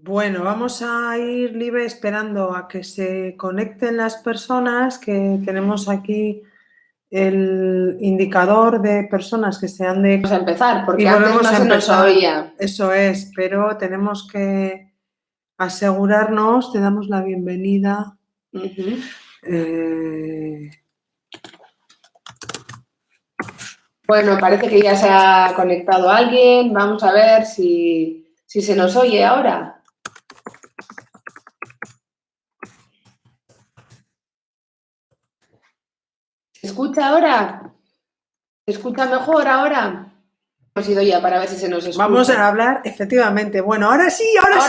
Bueno, vamos a ir, Libe, esperando a que se conecten las personas, que tenemos aquí el indicador de personas que se han de... Vamos a empezar, porque y antes volvemos no a se nos empezar. oía. Eso es, pero tenemos que asegurarnos, te damos la bienvenida. Bueno, parece que ya se ha conectado alguien. Vamos a ver si se nos oye ahora. ¿Se escucha ahora? ¿Se escucha mejor ahora? Hemos ido ya para ver si se nos escucha. Vamos a hablar, efectivamente. Bueno, ahora sí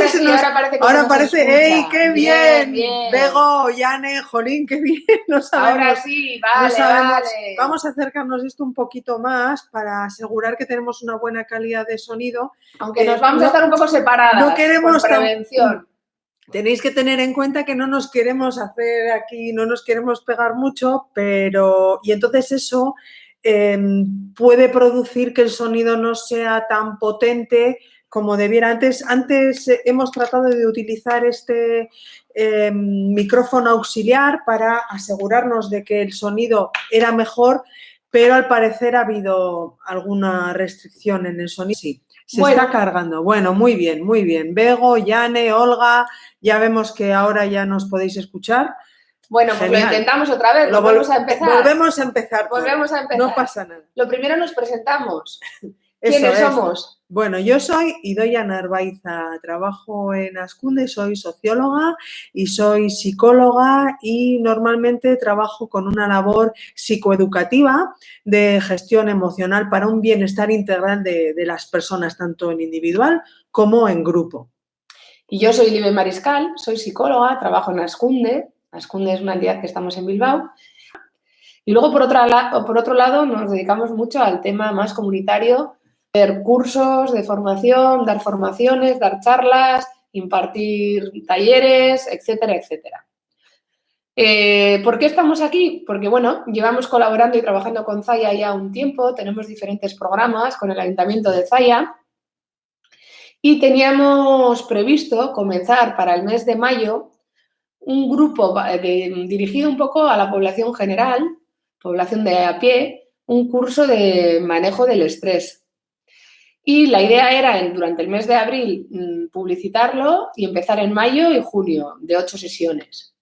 se nos... Ahora parece que ahora se nos parece, escucha. ¡ey, qué bien! Bien. Bego, Yane, Jolín, qué bien. No sabemos. Ahora sí, vale, No sabemos. vale. Vamos a acercarnos esto un poquito más para asegurar que tenemos una buena calidad de sonido. Aunque nos vamos a estar un poco separadas, no queremos por prevención. Tenéis que tener en cuenta que no nos queremos hacer aquí, no nos queremos pegar mucho, pero... Y entonces eso puede producir que el sonido no sea tan potente como debiera. Antes hemos tratado de utilizar este micrófono auxiliar para asegurarnos de que el sonido era mejor, pero al parecer ha habido alguna restricción en el sonido. Sí, se está cargando. Bueno, muy bien, muy bien. Bego, Yane, Olga, ya vemos que ahora ya nos podéis escuchar. Bueno, pues lo intentamos otra vez, volvemos a empezar. Volvemos a empezar. Volvemos a empezar. No pasa nada. Lo primero nos presentamos. ¿Quiénes somos? Bueno, yo soy Idoia Narvaiza, trabajo en Askunde, soy socióloga y soy psicóloga y normalmente trabajo con una labor psicoeducativa de gestión emocional para un bienestar integral de las personas, tanto en individual como en grupo. Y yo soy Libe Mariscal, soy psicóloga, trabajo en Askunde. Askunde es una entidad que estamos en Bilbao. Y luego, por otro lado, nos dedicamos mucho al tema más comunitario, hacer cursos de formación, dar formaciones, dar charlas, impartir talleres, etcétera, etcétera. ¿Por qué estamos aquí? Porque, bueno, llevamos colaborando y trabajando con Zaya ya un tiempo, tenemos diferentes programas con el Ayuntamiento de Zaya y teníamos previsto comenzar para el mes de mayo un grupo dirigido un poco a la población general, población de a pie, un curso de manejo del estrés. Y la idea era, durante el mes de abril, publicitarlo y empezar en mayo y junio, de 8 sesiones.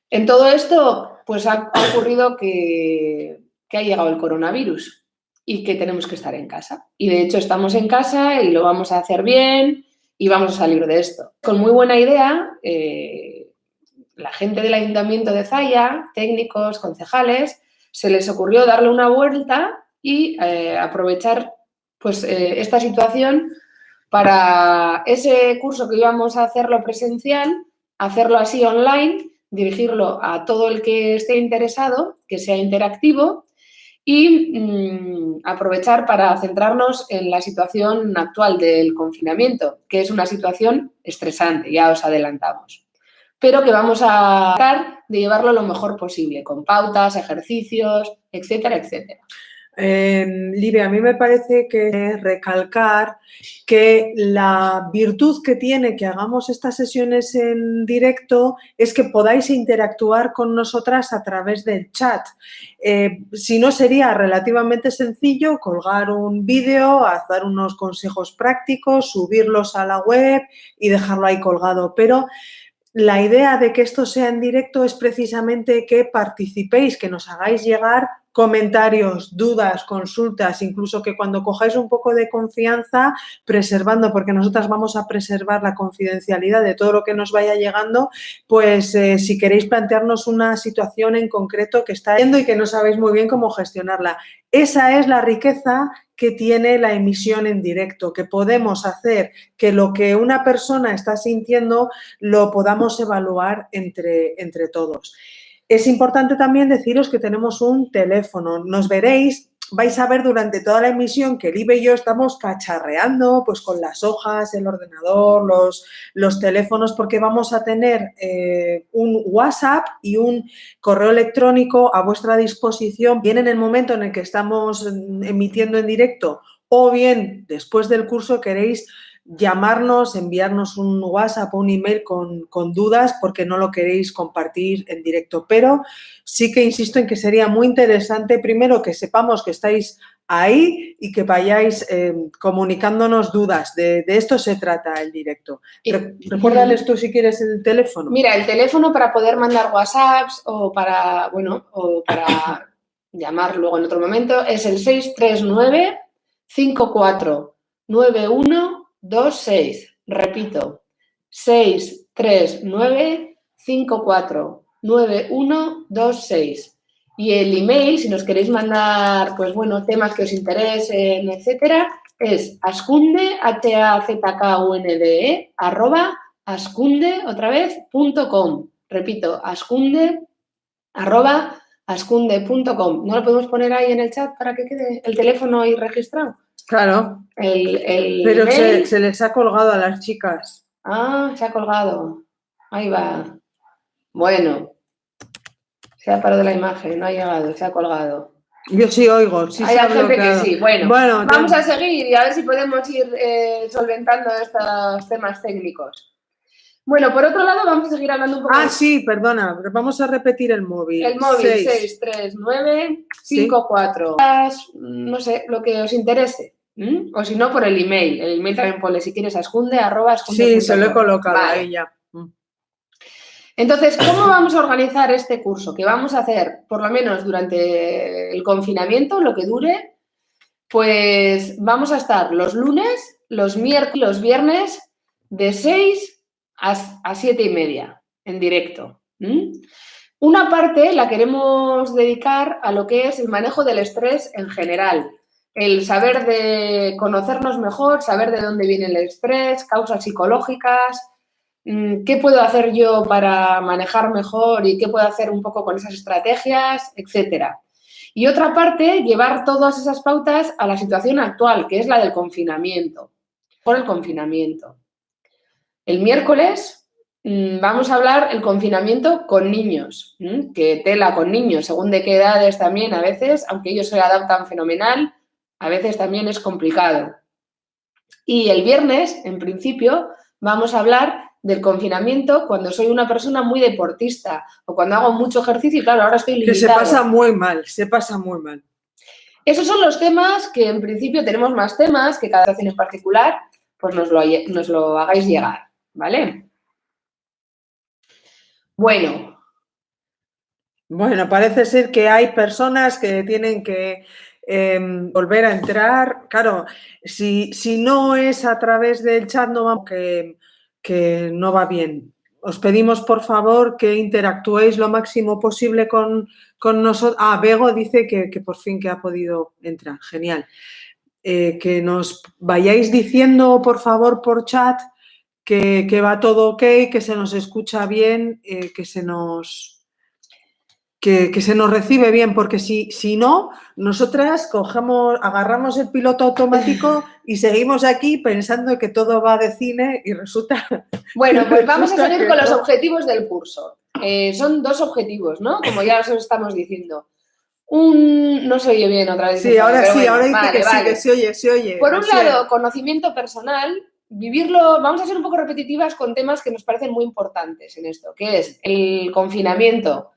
En todo esto, pues ha ocurrido que ha llegado el coronavirus y que tenemos que estar en casa. Y de hecho estamos en casa y lo vamos a hacer bien y vamos a salir de esto. Con muy buena idea, la gente del Ayuntamiento de Zaya, técnicos, concejales, se les ocurrió darle una vuelta y aprovechar pues, esta situación para ese curso que íbamos a hacerlo presencial, hacerlo así online, dirigirlo a todo el que esté interesado, que sea interactivo y aprovechar para centrarnos en la situación actual del confinamiento, que es una situación estresante, ya os adelantamos, pero que vamos a tratar de llevarlo lo mejor posible, con pautas, ejercicios, etcétera, etcétera. Libe, a mí me parece que recalcar que la virtud que tiene que hagamos estas sesiones en directo es que podáis interactuar con nosotras a través del chat. Si no, sería relativamente sencillo colgar un vídeo, hacer unos consejos prácticos, subirlos a la web y dejarlo ahí colgado, pero la idea de que esto sea en directo es precisamente que participéis, que nos hagáis llegar comentarios, dudas, consultas, incluso que cuando cojáis un poco de confianza, preservando, porque nosotras vamos a preservar la confidencialidad de todo lo que nos vaya llegando, pues si queréis plantearnos una situación en concreto que está yendo y que no sabéis muy bien cómo gestionarla. Esa es la riqueza que tiene la emisión en directo, que podemos hacer que lo que una persona está sintiendo lo podamos evaluar entre todos. Es importante también deciros que tenemos un teléfono. Nos veréis, vais a ver durante toda la emisión que Libe y yo estamos cacharreando pues con las hojas, el ordenador, los teléfonos, porque vamos a tener un WhatsApp y un correo electrónico a vuestra disposición, bien en el momento en el que estamos emitiendo en directo o bien después del curso queréis llamarnos, enviarnos un WhatsApp o un email con dudas porque no lo queréis compartir en directo. Pero sí que insisto en que sería muy interesante, primero, que sepamos que estáis ahí y que vayáis comunicándonos dudas. De esto se trata el directo. Recuérdales tú si quieres el teléfono. Mira, el teléfono para poder mandar WhatsApps o para llamar luego en otro momento es el 639 549126. Repito, 639-549126. Y el email, si nos queréis mandar, pues bueno, temas que os interesen, etcétera, es askunde, HAZKUNDE, @askunde, otra vez, .com. Repito, askunde, @askunde.com. ¿No lo podemos poner ahí en el chat para que quede el teléfono ahí registrado? Claro. Pero se les ha colgado a las chicas. Ah, se ha colgado. Ahí va. Bueno. Se ha parado la imagen, no ha llegado, se ha colgado. Yo sí oigo, sí se ha bloqueado. Que sí. Bueno, vamos a seguir y a ver si podemos ir solventando estos temas técnicos. Bueno, por otro lado, vamos a seguir hablando un poco. Sí, perdona, vamos a repetir el móvil. El móvil 639-54. No sé, lo que os interese. O si no, por el email. El email también ponle, si quieres, askunde. Sí, se lo he colocado ahí ya. Entonces, ¿cómo vamos a organizar este curso? Que vamos a hacer, por lo menos durante el confinamiento, lo que dure, pues vamos a estar los lunes, los miércoles, los viernes, de 6 a 7:30, en directo. Una parte la queremos dedicar a lo que es el manejo del estrés en general. El saber de conocernos mejor, saber de dónde viene el estrés, causas psicológicas, qué puedo hacer yo para manejar mejor y qué puedo hacer un poco con esas estrategias, etcétera. Y otra parte, llevar todas esas pautas a la situación actual, que es la del confinamiento. Por el confinamiento. El miércoles vamos a hablar el confinamiento con niños, que tela con niños, según de qué edades también a veces, aunque ellos se adaptan fenomenal, a veces también es complicado. Y el viernes, en principio, vamos a hablar del confinamiento cuando soy una persona muy deportista o cuando hago mucho ejercicio y claro, ahora estoy limitado. Que se pasa muy mal, se pasa muy mal. Esos son los temas que en principio tenemos más temas que cada situación en particular, pues nos lo hagáis llegar, ¿vale? Bueno, parece ser que hay personas que tienen que volver a entrar. Claro, si no es a través del chat, no vamos que no va bien. Os pedimos, por favor, que interactuéis lo máximo posible con nosotros. Bego dice que por fin que ha podido entrar. Genial. Que nos vayáis diciendo, por favor, por chat que va todo ok, que se nos escucha bien, que se nos recibe bien, porque si no, nosotras agarramos el piloto automático y seguimos aquí pensando que todo va de cine y resulta... Bueno, pues vamos a seguir con los objetivos del curso. Son 2 objetivos, ¿no? Como ya os estamos diciendo. No se oye bien otra vez. Sí, ahora sí, ahora dice que sí, que se oye. Por un lado, conocimiento personal, vivirlo, vamos a ser un poco repetitivas con temas que nos parecen muy importantes en esto, que es el confinamiento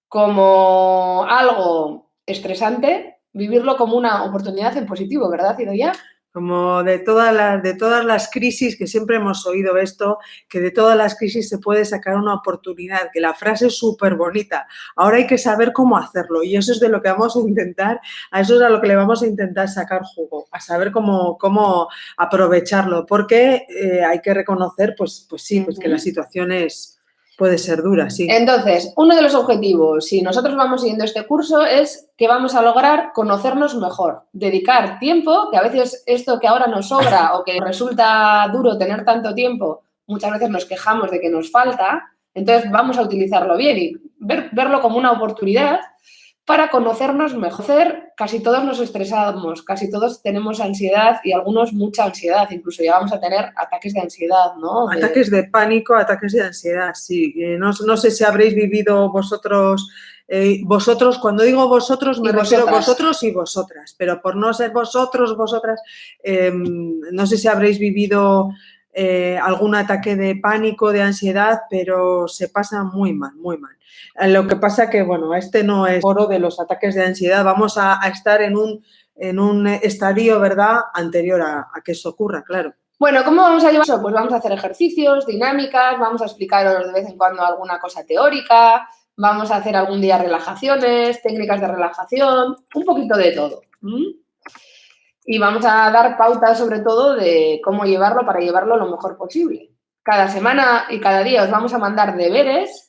como algo estresante, vivirlo como una oportunidad en positivo, ¿verdad, Idoia? Como de todas las crisis, que siempre hemos oído esto, que de todas las crisis se puede sacar una oportunidad, que la frase es súper bonita. Ahora hay que saber cómo hacerlo y eso es de lo que vamos a intentar, a eso es a lo que le vamos a intentar sacar jugo, a saber cómo aprovecharlo, porque hay que reconocer, pues sí, pues que la situación puede ser dura, sí. Entonces, uno de los objetivos, si nosotros vamos siguiendo este curso, es que vamos a lograr conocernos mejor, dedicar tiempo, que a veces esto que ahora nos sobra o que resulta duro tener tanto tiempo, muchas veces nos quejamos de que nos falta, entonces vamos a utilizarlo bien y verlo como una oportunidad para conocernos mejor. Casi todos nos estresamos, casi todos tenemos ansiedad y algunos mucha ansiedad, incluso llegamos a tener ataques de ansiedad, ¿no? Ataques de pánico, ataques de ansiedad, sí. No sé si habréis vivido vosotros, cuando digo vosotros me refiero a vosotros y vosotras, pero por no ser vosotros, vosotras, no sé si habréis vivido algún ataque de pánico, de ansiedad, pero se pasa muy mal, muy mal. Lo que pasa que, bueno, este no es foro de los ataques de ansiedad, vamos a estar en un estadio, ¿verdad?, anterior a que eso ocurra, claro. Bueno, ¿cómo vamos a llevar eso? Pues vamos a hacer ejercicios, dinámicas, vamos a explicaros de vez en cuando alguna cosa teórica, vamos a hacer algún día relajaciones, técnicas de relajación, un poquito de todo. Y vamos a dar pautas sobre todo de cómo llevarlo para llevarlo lo mejor posible. Cada semana y cada día os vamos a mandar deberes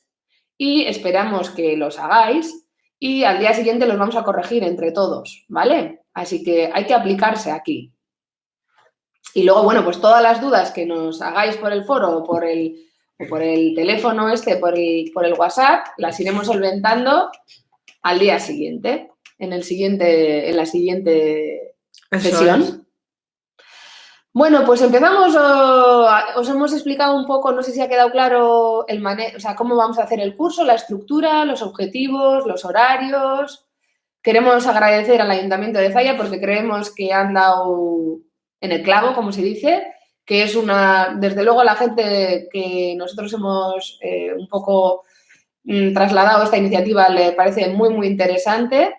y esperamos que los hagáis y al día siguiente los vamos a corregir entre todos, ¿vale? Así que hay que aplicarse aquí. Y luego, bueno, pues todas las dudas que nos hagáis por el foro o por el teléfono por el WhatsApp, las iremos solventando al día siguiente, en la siguiente sesión. Es. Bueno, pues empezamos. Os hemos explicado un poco, no sé si ha quedado claro cómo vamos a hacer el curso, la estructura, los objetivos, los horarios. Queremos agradecer al Ayuntamiento de Zalla porque creemos que han dado en el clavo, como se dice, que es desde luego la gente que nosotros hemos un poco trasladado esta iniciativa le parece muy, muy interesante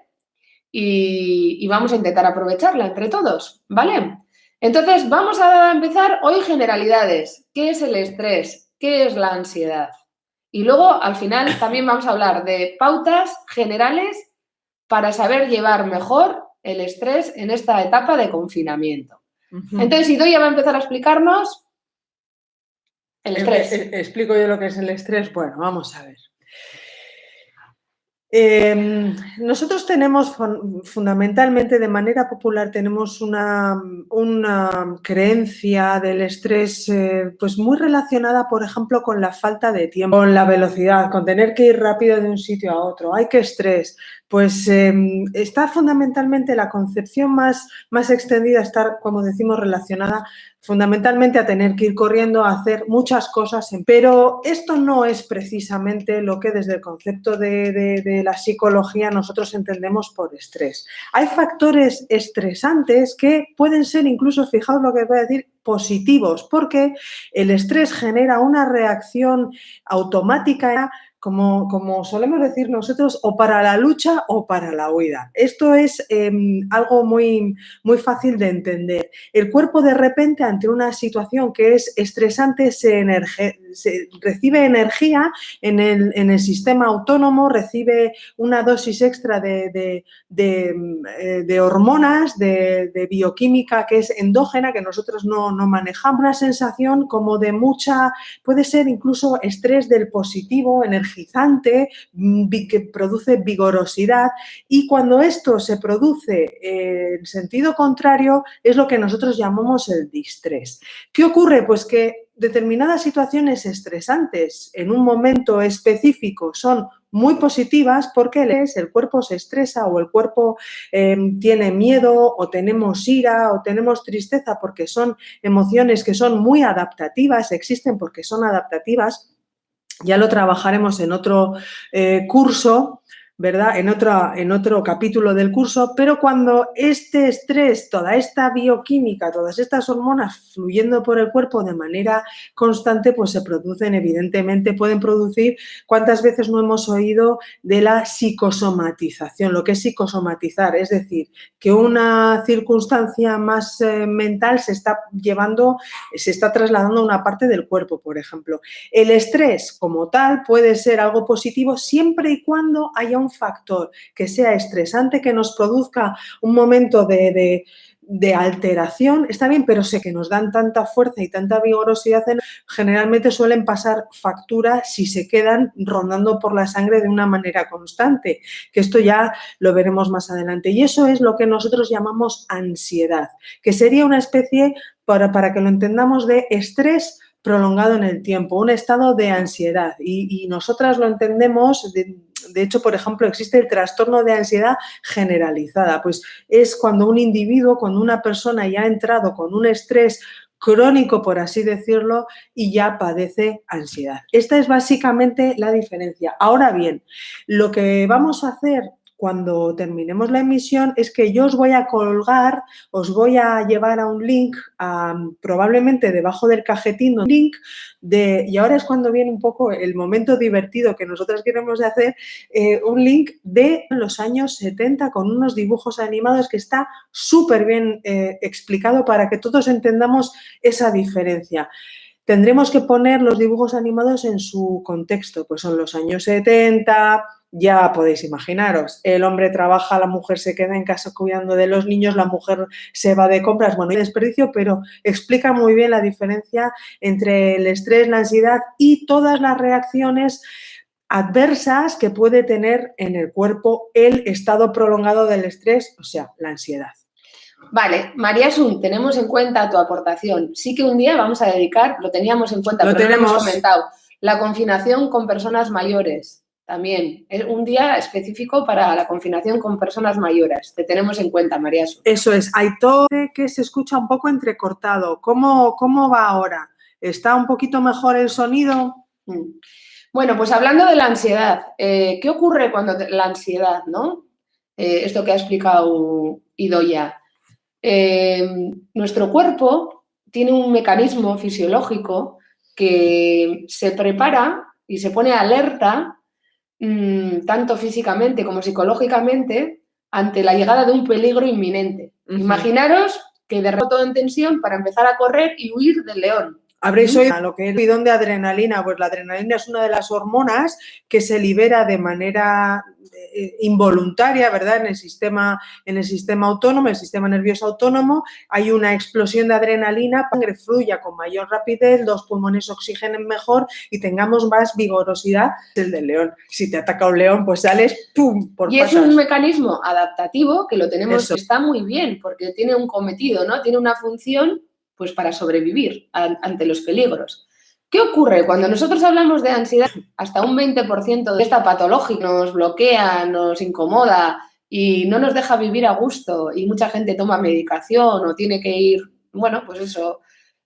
y vamos a intentar aprovecharla entre todos, ¿vale? Entonces, vamos a empezar hoy generalidades. ¿Qué es el estrés? ¿Qué es la ansiedad? Y luego, al final, también vamos a hablar de pautas generales para saber llevar mejor el estrés en esta etapa de confinamiento. Entonces, Idoia va a empezar a explicarnos el estrés. ¿Explico yo lo que es el estrés? Bueno, vamos a ver. Nosotros tenemos fundamentalmente, de manera popular, tenemos una creencia del estrés pues muy relacionada, por ejemplo, con la falta de tiempo, con la velocidad, con tener que ir rápido de un sitio a otro. ¡Ay, qué estrés! Pues está fundamentalmente la concepción más extendida, está, como decimos, relacionada fundamentalmente a tener que ir corriendo a hacer muchas cosas, pero esto no es precisamente lo que desde el concepto de la psicología nosotros entendemos por estrés. Hay factores estresantes que pueden ser incluso, fijaos lo que voy a decir, positivos, porque el estrés genera una reacción automática, como solemos decir nosotros, o para la lucha o para la huida. Esto es algo muy, muy fácil de entender. El cuerpo, de repente, ante una situación que es estresante, recibe energía en el sistema autónomo, recibe una dosis extra de hormonas, de bioquímica que es endógena, que nosotros no manejamos. Una sensación como de puede ser incluso estrés del positivo, energizante, que produce vigorosidad, y cuando esto se produce en sentido contrario es lo que nosotros llamamos el distrés. ¿Qué ocurre? Pues que determinadas situaciones estresantes en un momento específico son muy positivas porque el cuerpo se estresa o el cuerpo tiene miedo o tenemos ira o tenemos tristeza, porque son emociones que son muy adaptativas, existen porque son adaptativas. Ya lo trabajaremos en otro curso, ¿verdad? En otro capítulo del curso, pero cuando este estrés, toda esta bioquímica, todas estas hormonas fluyendo por el cuerpo de manera constante, pues se producen, evidentemente, pueden producir, ¿cuántas veces no hemos oído de la psicosomatización? Lo que es psicosomatizar, es decir, que una circunstancia más mental se está trasladando a una parte del cuerpo, por ejemplo. El estrés, como tal, puede ser algo positivo siempre y cuando haya un factor que sea estresante, que nos produzca un momento de alteración, está bien, pero sé que nos dan tanta fuerza y tanta vigorosidad, generalmente suelen pasar factura si se quedan rondando por la sangre de una manera constante, que esto ya lo veremos más adelante. Y eso es lo que nosotros llamamos ansiedad, que sería una especie, para que lo entendamos, de estrés prolongado en el tiempo, un estado de ansiedad, y nosotras lo entendemos de hecho, por ejemplo, existe el trastorno de ansiedad generalizada. Pues es cuando un individuo, cuando una persona ya ha entrado con un estrés crónico, por así decirlo, y ya padece ansiedad. Esta es básicamente la diferencia. Ahora bien, lo que vamos a hacer cuando terminemos la emisión es que yo os voy a colgar, os voy a llevar a un link, probablemente debajo del cajetín, un link y ahora es cuando viene un poco el momento divertido que nosotros queremos hacer, un link de los años 70 con unos dibujos animados que está súper bien explicado para que todos entendamos esa diferencia. Tendremos que poner los dibujos animados en su contexto, pues son los años 70, ya podéis imaginaros, el hombre trabaja, la mujer se queda en casa cuidando de los niños, la mujer se va de compras, bueno, hay desperdicio, pero explica muy bien la diferencia entre el estrés, la ansiedad y todas las reacciones adversas que puede tener en el cuerpo el estado prolongado del estrés, o sea, la ansiedad. Vale, María Asun, tenemos en cuenta tu aportación. Sí que un día vamos a dedicar, lo teníamos en cuenta, pero no lo hemos comentado, la confinación con personas mayores. También, es un día específico para la confinación con personas mayores. Te tenemos en cuenta, María Asun. Eso es. Aitor, que se escucha un poco entrecortado. ¿Cómo va ahora? ¿Está un poquito mejor el sonido? Bueno, pues hablando de la ansiedad, ¿qué ocurre cuando la ansiedad, no? Esto que ha explicado Idoia. Nuestro cuerpo tiene un mecanismo fisiológico que se prepara y se pone alerta tanto físicamente como psicológicamente ante la llegada de un peligro inminente. Imaginaros que de repente todo en tensión para empezar a correr y huir del león. Habréis oído lo que es el bidón de adrenalina. Pues la adrenalina es una de las hormonas que se libera de manera involuntaria, ¿verdad? En el sistema autónomo, el sistema nervioso autónomo, hay una explosión de adrenalina, la sangre fluya con mayor rapidez, los pulmones oxigenen mejor y tengamos más vigorosidad del león. Si te ataca un león, pues sales ¡pum! Por patas. Es un mecanismo adaptativo que lo tenemos, está muy bien, porque tiene un cometido, ¿no? Tiene una función pues para sobrevivir ante los peligros. ¿Qué ocurre? Cuando nosotros hablamos de ansiedad, hasta un 20% de esta patología nos bloquea, nos incomoda y no nos deja vivir a gusto y mucha gente toma medicación o tiene que ir, bueno, pues eso,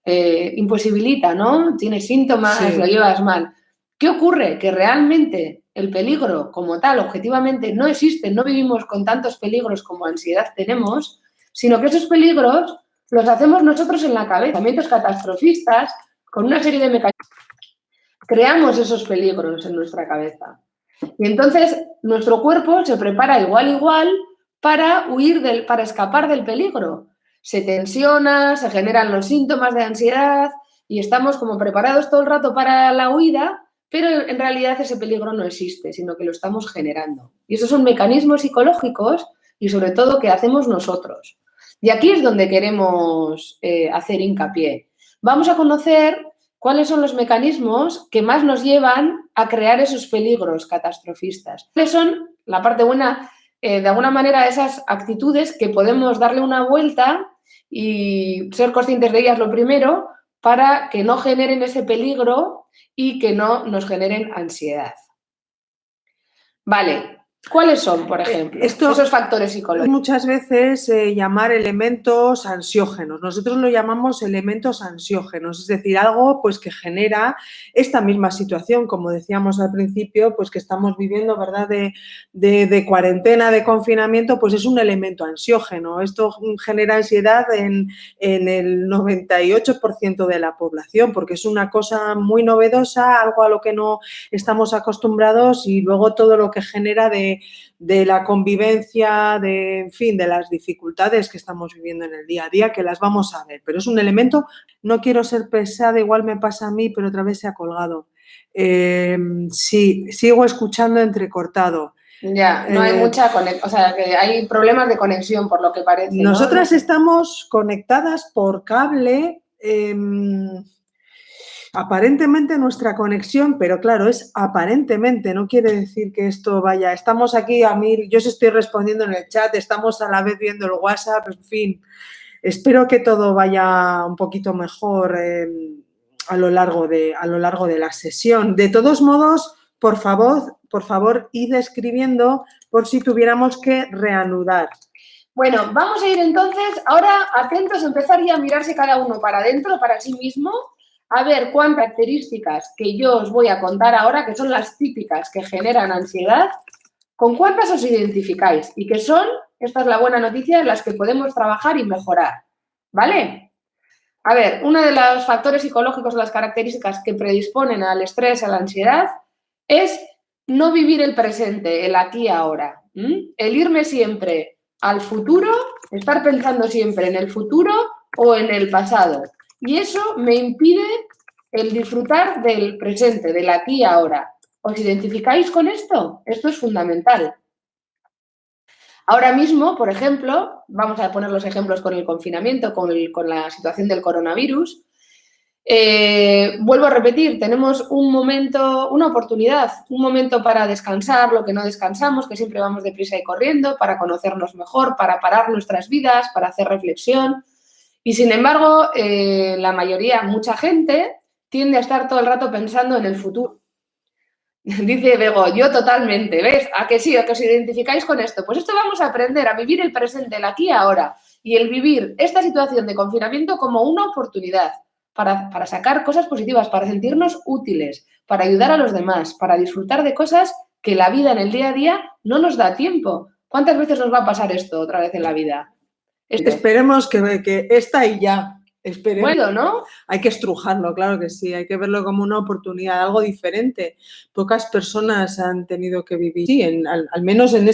imposibilita, ¿no? Tienes síntomas, sí, lo llevas mal. ¿Qué ocurre? Que realmente el peligro como tal, objetivamente, no existe, no vivimos con tantos peligros como ansiedad tenemos, sino que esos peligros los hacemos nosotros en la cabeza, pensamientos catastrofistas, con una serie de mecanismos. Creamos esos peligros en nuestra cabeza. Y entonces nuestro cuerpo se prepara igual para huir para escapar del peligro. Se tensiona, se generan los síntomas de ansiedad y estamos como preparados todo el rato para la huida, pero en realidad ese peligro no existe, sino que lo estamos generando. Y esos son mecanismos psicológicos y sobre todo que hacemos nosotros. Y aquí es donde queremos hacer hincapié. Vamos a conocer cuáles son los mecanismos que más nos llevan a crear esos peligros catastrofistas. ¿Cuáles son, la parte buena, de alguna manera, esas actitudes que podemos darle una vuelta y ser conscientes de ellas lo primero para que no generen ese peligro y que no nos generen ansiedad? Vale. ¿Cuáles son, por ejemplo, esos factores psicológicos? Muchas veces llamar elementos ansiógenos. Nosotros lo llamamos elementos ansiógenos, es decir, algo pues que genera esta misma situación, como decíamos al principio, pues que estamos viviendo, ¿verdad?, de cuarentena, de confinamiento, pues es un elemento ansiógeno. Esto genera ansiedad en el 98% de la población, porque es una cosa muy novedosa, algo a lo que no estamos acostumbrados y luego todo lo que genera de la convivencia, en fin, de las dificultades que estamos viviendo en el día a día, que las vamos a ver. Pero es un elemento, no quiero ser pesada, igual me pasa a mí, pero otra vez se ha colgado. Sí, sigo escuchando entrecortado. Ya, no hay mucha conexión, o sea, que hay problemas de conexión por lo que parece, ¿no? Nosotras estamos conectadas por cable. Aparentemente nuestra conexión, pero claro, es aparentemente, no quiere decir que esto vaya. Estamos aquí a mil, yo os estoy respondiendo en el chat, estamos a la vez viendo el WhatsApp, en fin. Espero que todo vaya un poquito mejor a lo largo de la sesión. De todos modos, por favor, id escribiendo por si tuviéramos que reanudar. Bueno, vamos a ir entonces, ahora atentos a empezar ya a mirarse cada uno para adentro, para sí mismo, a ver cuántas características que yo os voy a contar ahora, que son las típicas que generan ansiedad, con cuántas os identificáis y que son, esta es la buena noticia, las que podemos trabajar y mejorar, ¿vale? A ver, uno de los factores psicológicos, las características que predisponen al estrés, a la ansiedad, es no vivir el presente, el aquí y ahora. El irme siempre al futuro, estar pensando siempre en el futuro o en el pasado. Y eso me impide el disfrutar del presente, del aquí y ahora. ¿Os identificáis con esto? Esto es fundamental. Ahora mismo, por ejemplo, vamos a poner los ejemplos con el confinamiento, con la situación del coronavirus. Vuelvo a repetir, tenemos un momento, una oportunidad, un momento para descansar lo que no descansamos, que siempre vamos deprisa y corriendo, para conocernos mejor, para parar nuestras vidas, para hacer reflexión. Y sin embargo, la mayoría, mucha gente, tiende a estar todo el rato pensando en el futuro. Dice Bego, yo totalmente, ¿ves? ¿A que sí? ¿A que os identificáis con esto? Pues esto vamos a aprender a vivir el presente, el aquí y ahora, y el vivir esta situación de confinamiento como una oportunidad para sacar cosas positivas, para sentirnos útiles, para ayudar a los demás, para disfrutar de cosas que la vida en el día a día no nos da tiempo. ¿Cuántas veces nos va a pasar esto otra vez en la vida? Esperemos que esta y ya. Esperemos. Bueno, ¿no? Hay que estrujarlo, claro que sí, hay que verlo como una oportunidad, algo diferente. Pocas personas han tenido que vivir, sí, al menos en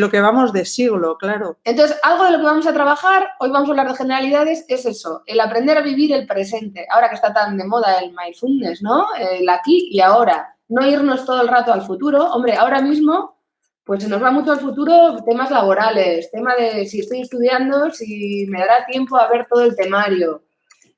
lo que vamos de siglo, claro. Entonces, algo de lo que vamos a trabajar, hoy vamos a hablar de generalidades, es eso, el aprender a vivir el presente. Ahora que está tan de moda el mindfulness, ¿no? El aquí y ahora. No irnos todo el rato al futuro. Hombre, ahora mismo, pues se nos va mucho al futuro temas laborales, tema de si estoy estudiando, si me dará tiempo a ver todo el temario.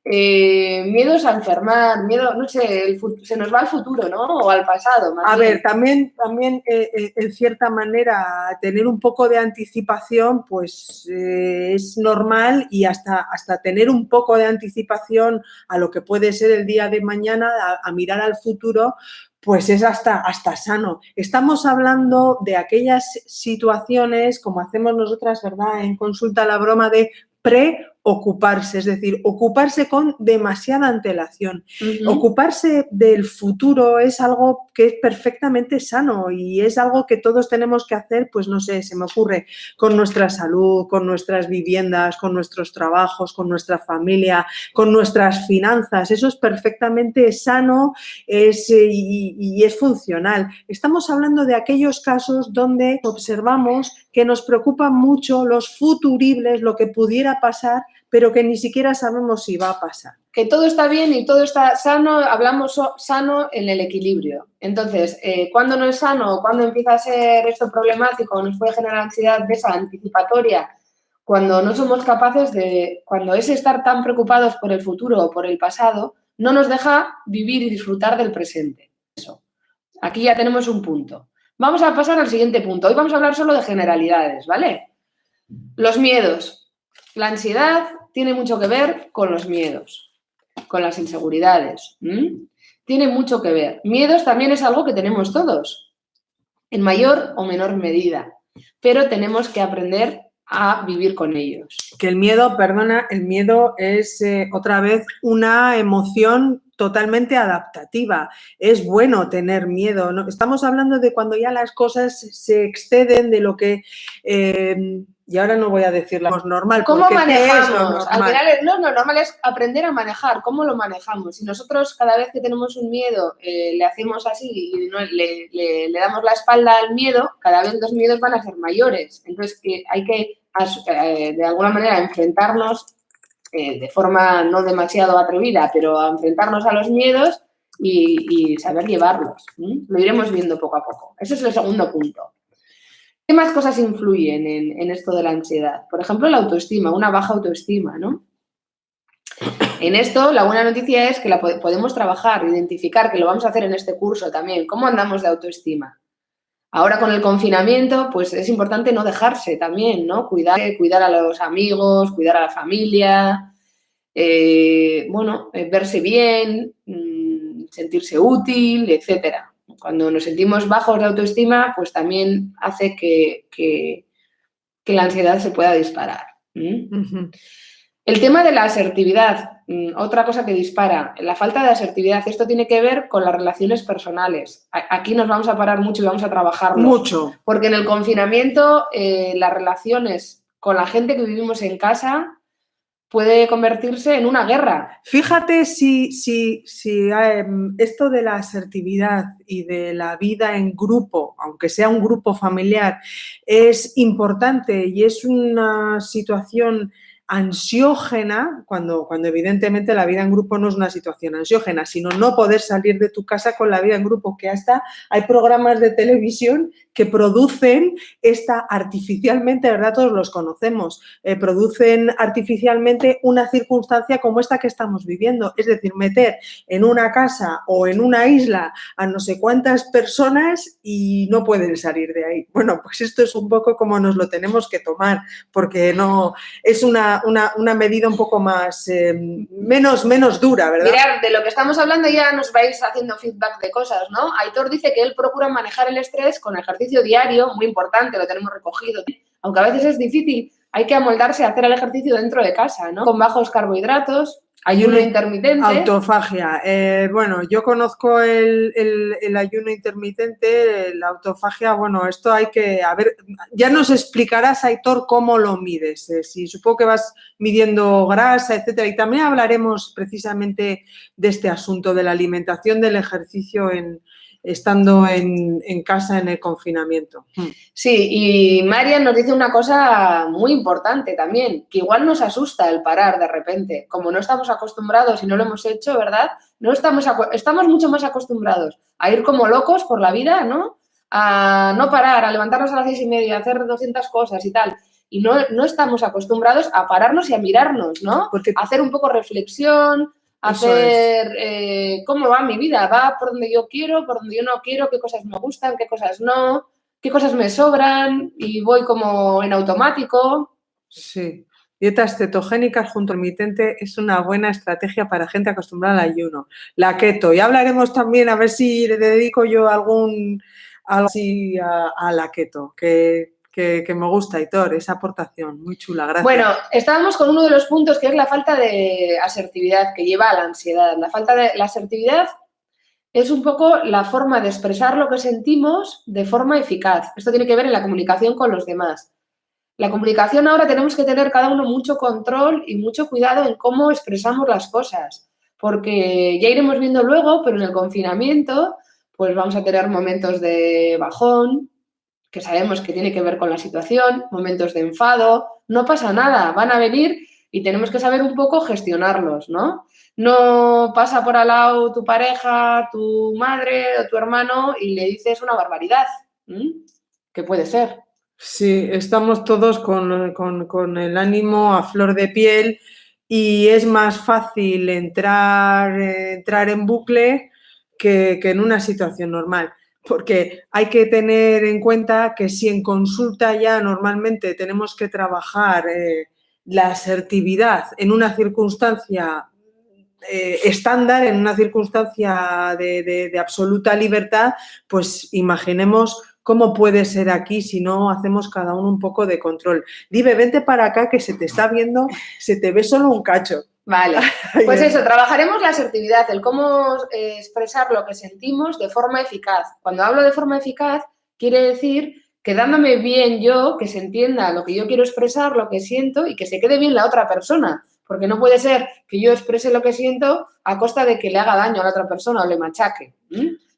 Miedos a enfermar, miedo, no sé, se nos va al futuro, ¿no? O al pasado, más bien. También en cierta manera, tener un poco de anticipación, pues es normal, y hasta tener un poco de anticipación a lo que puede ser el día de mañana, a mirar al futuro, pues es hasta sano. Estamos hablando de aquellas situaciones, como hacemos nosotras, ¿verdad?, en Consulta la Broma, de preocuparse, es decir, ocuparse con demasiada antelación. Ocuparse del futuro es algo que es perfectamente sano y es algo que todos tenemos que hacer, pues no sé, se me ocurre, con nuestra salud, con nuestras viviendas, con nuestros trabajos, con nuestra familia, con nuestras finanzas. Eso es perfectamente sano y es funcional. Estamos hablando de aquellos casos donde observamos que nos preocupan mucho los futuribles, lo que pudiera pasar, pero que ni siquiera sabemos si va a pasar. Que todo está bien y todo está sano, hablamos sano en el equilibrio. Entonces, cuando no es sano, cuando empieza a ser esto problemático, nos puede generar ansiedad de esa anticipatoria, cuando no somos capaces cuando es estar tan preocupados por el futuro o por el pasado, no nos deja vivir y disfrutar del presente. Eso. Aquí ya tenemos un punto. Vamos a pasar al siguiente punto. Hoy vamos a hablar solo de generalidades, ¿vale? Los miedos. La ansiedad tiene mucho que ver con los miedos, con las inseguridades. Tiene mucho que ver. Miedos también es algo que tenemos todos, en mayor o menor medida, pero tenemos que aprender a vivir con ellos. Que el miedo, el miedo es otra vez una emoción totalmente adaptativa. Es bueno tener miedo, ¿no? Estamos hablando de cuando ya las cosas se exceden de lo que... y ahora no voy a decir la normal. ¿Cómo manejamos? Al final, lo normal es aprender a manejar. ¿Cómo lo manejamos? Si nosotros cada vez que tenemos un miedo le hacemos así y no, le damos la espalda al miedo, cada vez los miedos van a ser mayores. Entonces, hay que, de alguna manera, enfrentarnos de forma no demasiado atrevida, pero a enfrentarnos a los miedos y saber llevarlos. Lo iremos viendo poco a poco. Ese es el segundo punto. ¿Qué más cosas influyen en esto de la ansiedad? Por ejemplo, la autoestima, una baja autoestima, ¿no? En esto, la buena noticia es que la podemos trabajar, identificar, que lo vamos a hacer en este curso también. ¿Cómo andamos de autoestima? Ahora con el confinamiento, pues es importante no dejarse también, ¿no? Cuidar a los amigos, cuidar a la familia, verse bien, sentirse útil, etcétera. Cuando nos sentimos bajos de autoestima, pues también hace que la ansiedad se pueda disparar. El tema de la asertividad, otra cosa que dispara, la falta de asertividad, esto tiene que ver con las relaciones personales. Aquí nos vamos a parar mucho y vamos a trabajarlo. Mucho. Porque en el confinamiento las relaciones con la gente que vivimos en casa puede convertirse en una guerra. Fíjate si esto de la asertividad y de la vida en grupo, aunque sea un grupo familiar, es importante y es una situación ansiógena, cuando evidentemente la vida en grupo no es una situación ansiógena, sino no poder salir de tu casa con la vida en grupo, que hasta hay programas de televisión que producen esta artificialmente, ¿verdad? Todos los conocemos, producen artificialmente una circunstancia como esta que estamos viviendo, es decir, meter en una casa o en una isla a no sé cuántas personas y no pueden salir de ahí. Bueno, pues esto es un poco como nos lo tenemos que tomar, porque no es una medida un poco más, menos dura, ¿verdad? Mirad, de lo que estamos hablando ya nos vais haciendo feedback de cosas, ¿no? Aitor dice que él procura manejar el estrés con ejercicio diario, muy importante, lo tenemos recogido, aunque a veces es difícil, hay que amoldarse a hacer el ejercicio dentro de casa, ¿no? Con bajos carbohidratos, ayuno intermitente. Autofagia. Bueno, yo conozco el ayuno intermitente, la autofagia, bueno, esto hay que, a ver, ya nos explicarás, Aitor, cómo lo mides. Si supongo que vas midiendo grasa, etcétera, y también hablaremos precisamente de este asunto de la alimentación, del ejercicio estando en casa en el confinamiento. Sí, y Marian nos dice una cosa muy importante también, que igual nos asusta el parar de repente. Como no estamos acostumbrados y no lo hemos hecho, ¿verdad? Estamos mucho más acostumbrados a ir como locos por la vida, ¿no? A no parar, a levantarnos a las 6:30, a hacer 200 cosas y tal. Y no estamos acostumbrados a pararnos y a mirarnos, ¿no? Porque a hacer un poco reflexión, hacer cómo va mi vida, va por donde yo quiero, por donde yo no quiero, qué cosas me gustan, qué cosas no, qué cosas me sobran y voy como en automático. Sí. Dietas cetogénicas junto al intermitente es una buena estrategia para gente acostumbrada al ayuno. La keto. Ya hablaremos también, a ver si le dedico yo algo así a la keto, que me gusta, Aitor, esa aportación. Muy chula, gracias. Bueno, estábamos con uno de los puntos que es la falta de asertividad que lleva a la ansiedad. La asertividad es un poco la forma de expresar lo que sentimos de forma eficaz. Esto tiene que ver en la comunicación con los demás. La comunicación ahora tenemos que tener cada uno mucho control y mucho cuidado en cómo expresamos las cosas, porque ya iremos viendo luego, pero en el confinamiento pues vamos a tener momentos de bajón, que sabemos que tiene que ver con la situación, momentos de enfado, no pasa nada, van a venir y tenemos que saber un poco gestionarlos, ¿no? No pasa por al lado tu pareja, tu madre o tu hermano y le dices una barbaridad, que puede ser. Sí, estamos todos con el ánimo a flor de piel y es más fácil entrar en bucle que en una situación normal. Porque hay que tener en cuenta que si en consulta ya normalmente tenemos que trabajar la asertividad en una circunstancia estándar, en una circunstancia de absoluta libertad, pues imaginemos cómo puede ser aquí si no hacemos cada uno un poco de control. Dive, vente para acá que se te está viendo, se te ve solo un cacho. Vale, pues eso, trabajaremos la asertividad, el cómo expresar lo que sentimos de forma eficaz. Cuando hablo de forma eficaz, quiere decir que dándome bien yo, que se entienda lo que yo quiero expresar, lo que siento y que se quede bien la otra persona. Porque no puede ser que yo exprese lo que siento a costa de que le haga daño a la otra persona o le machaque.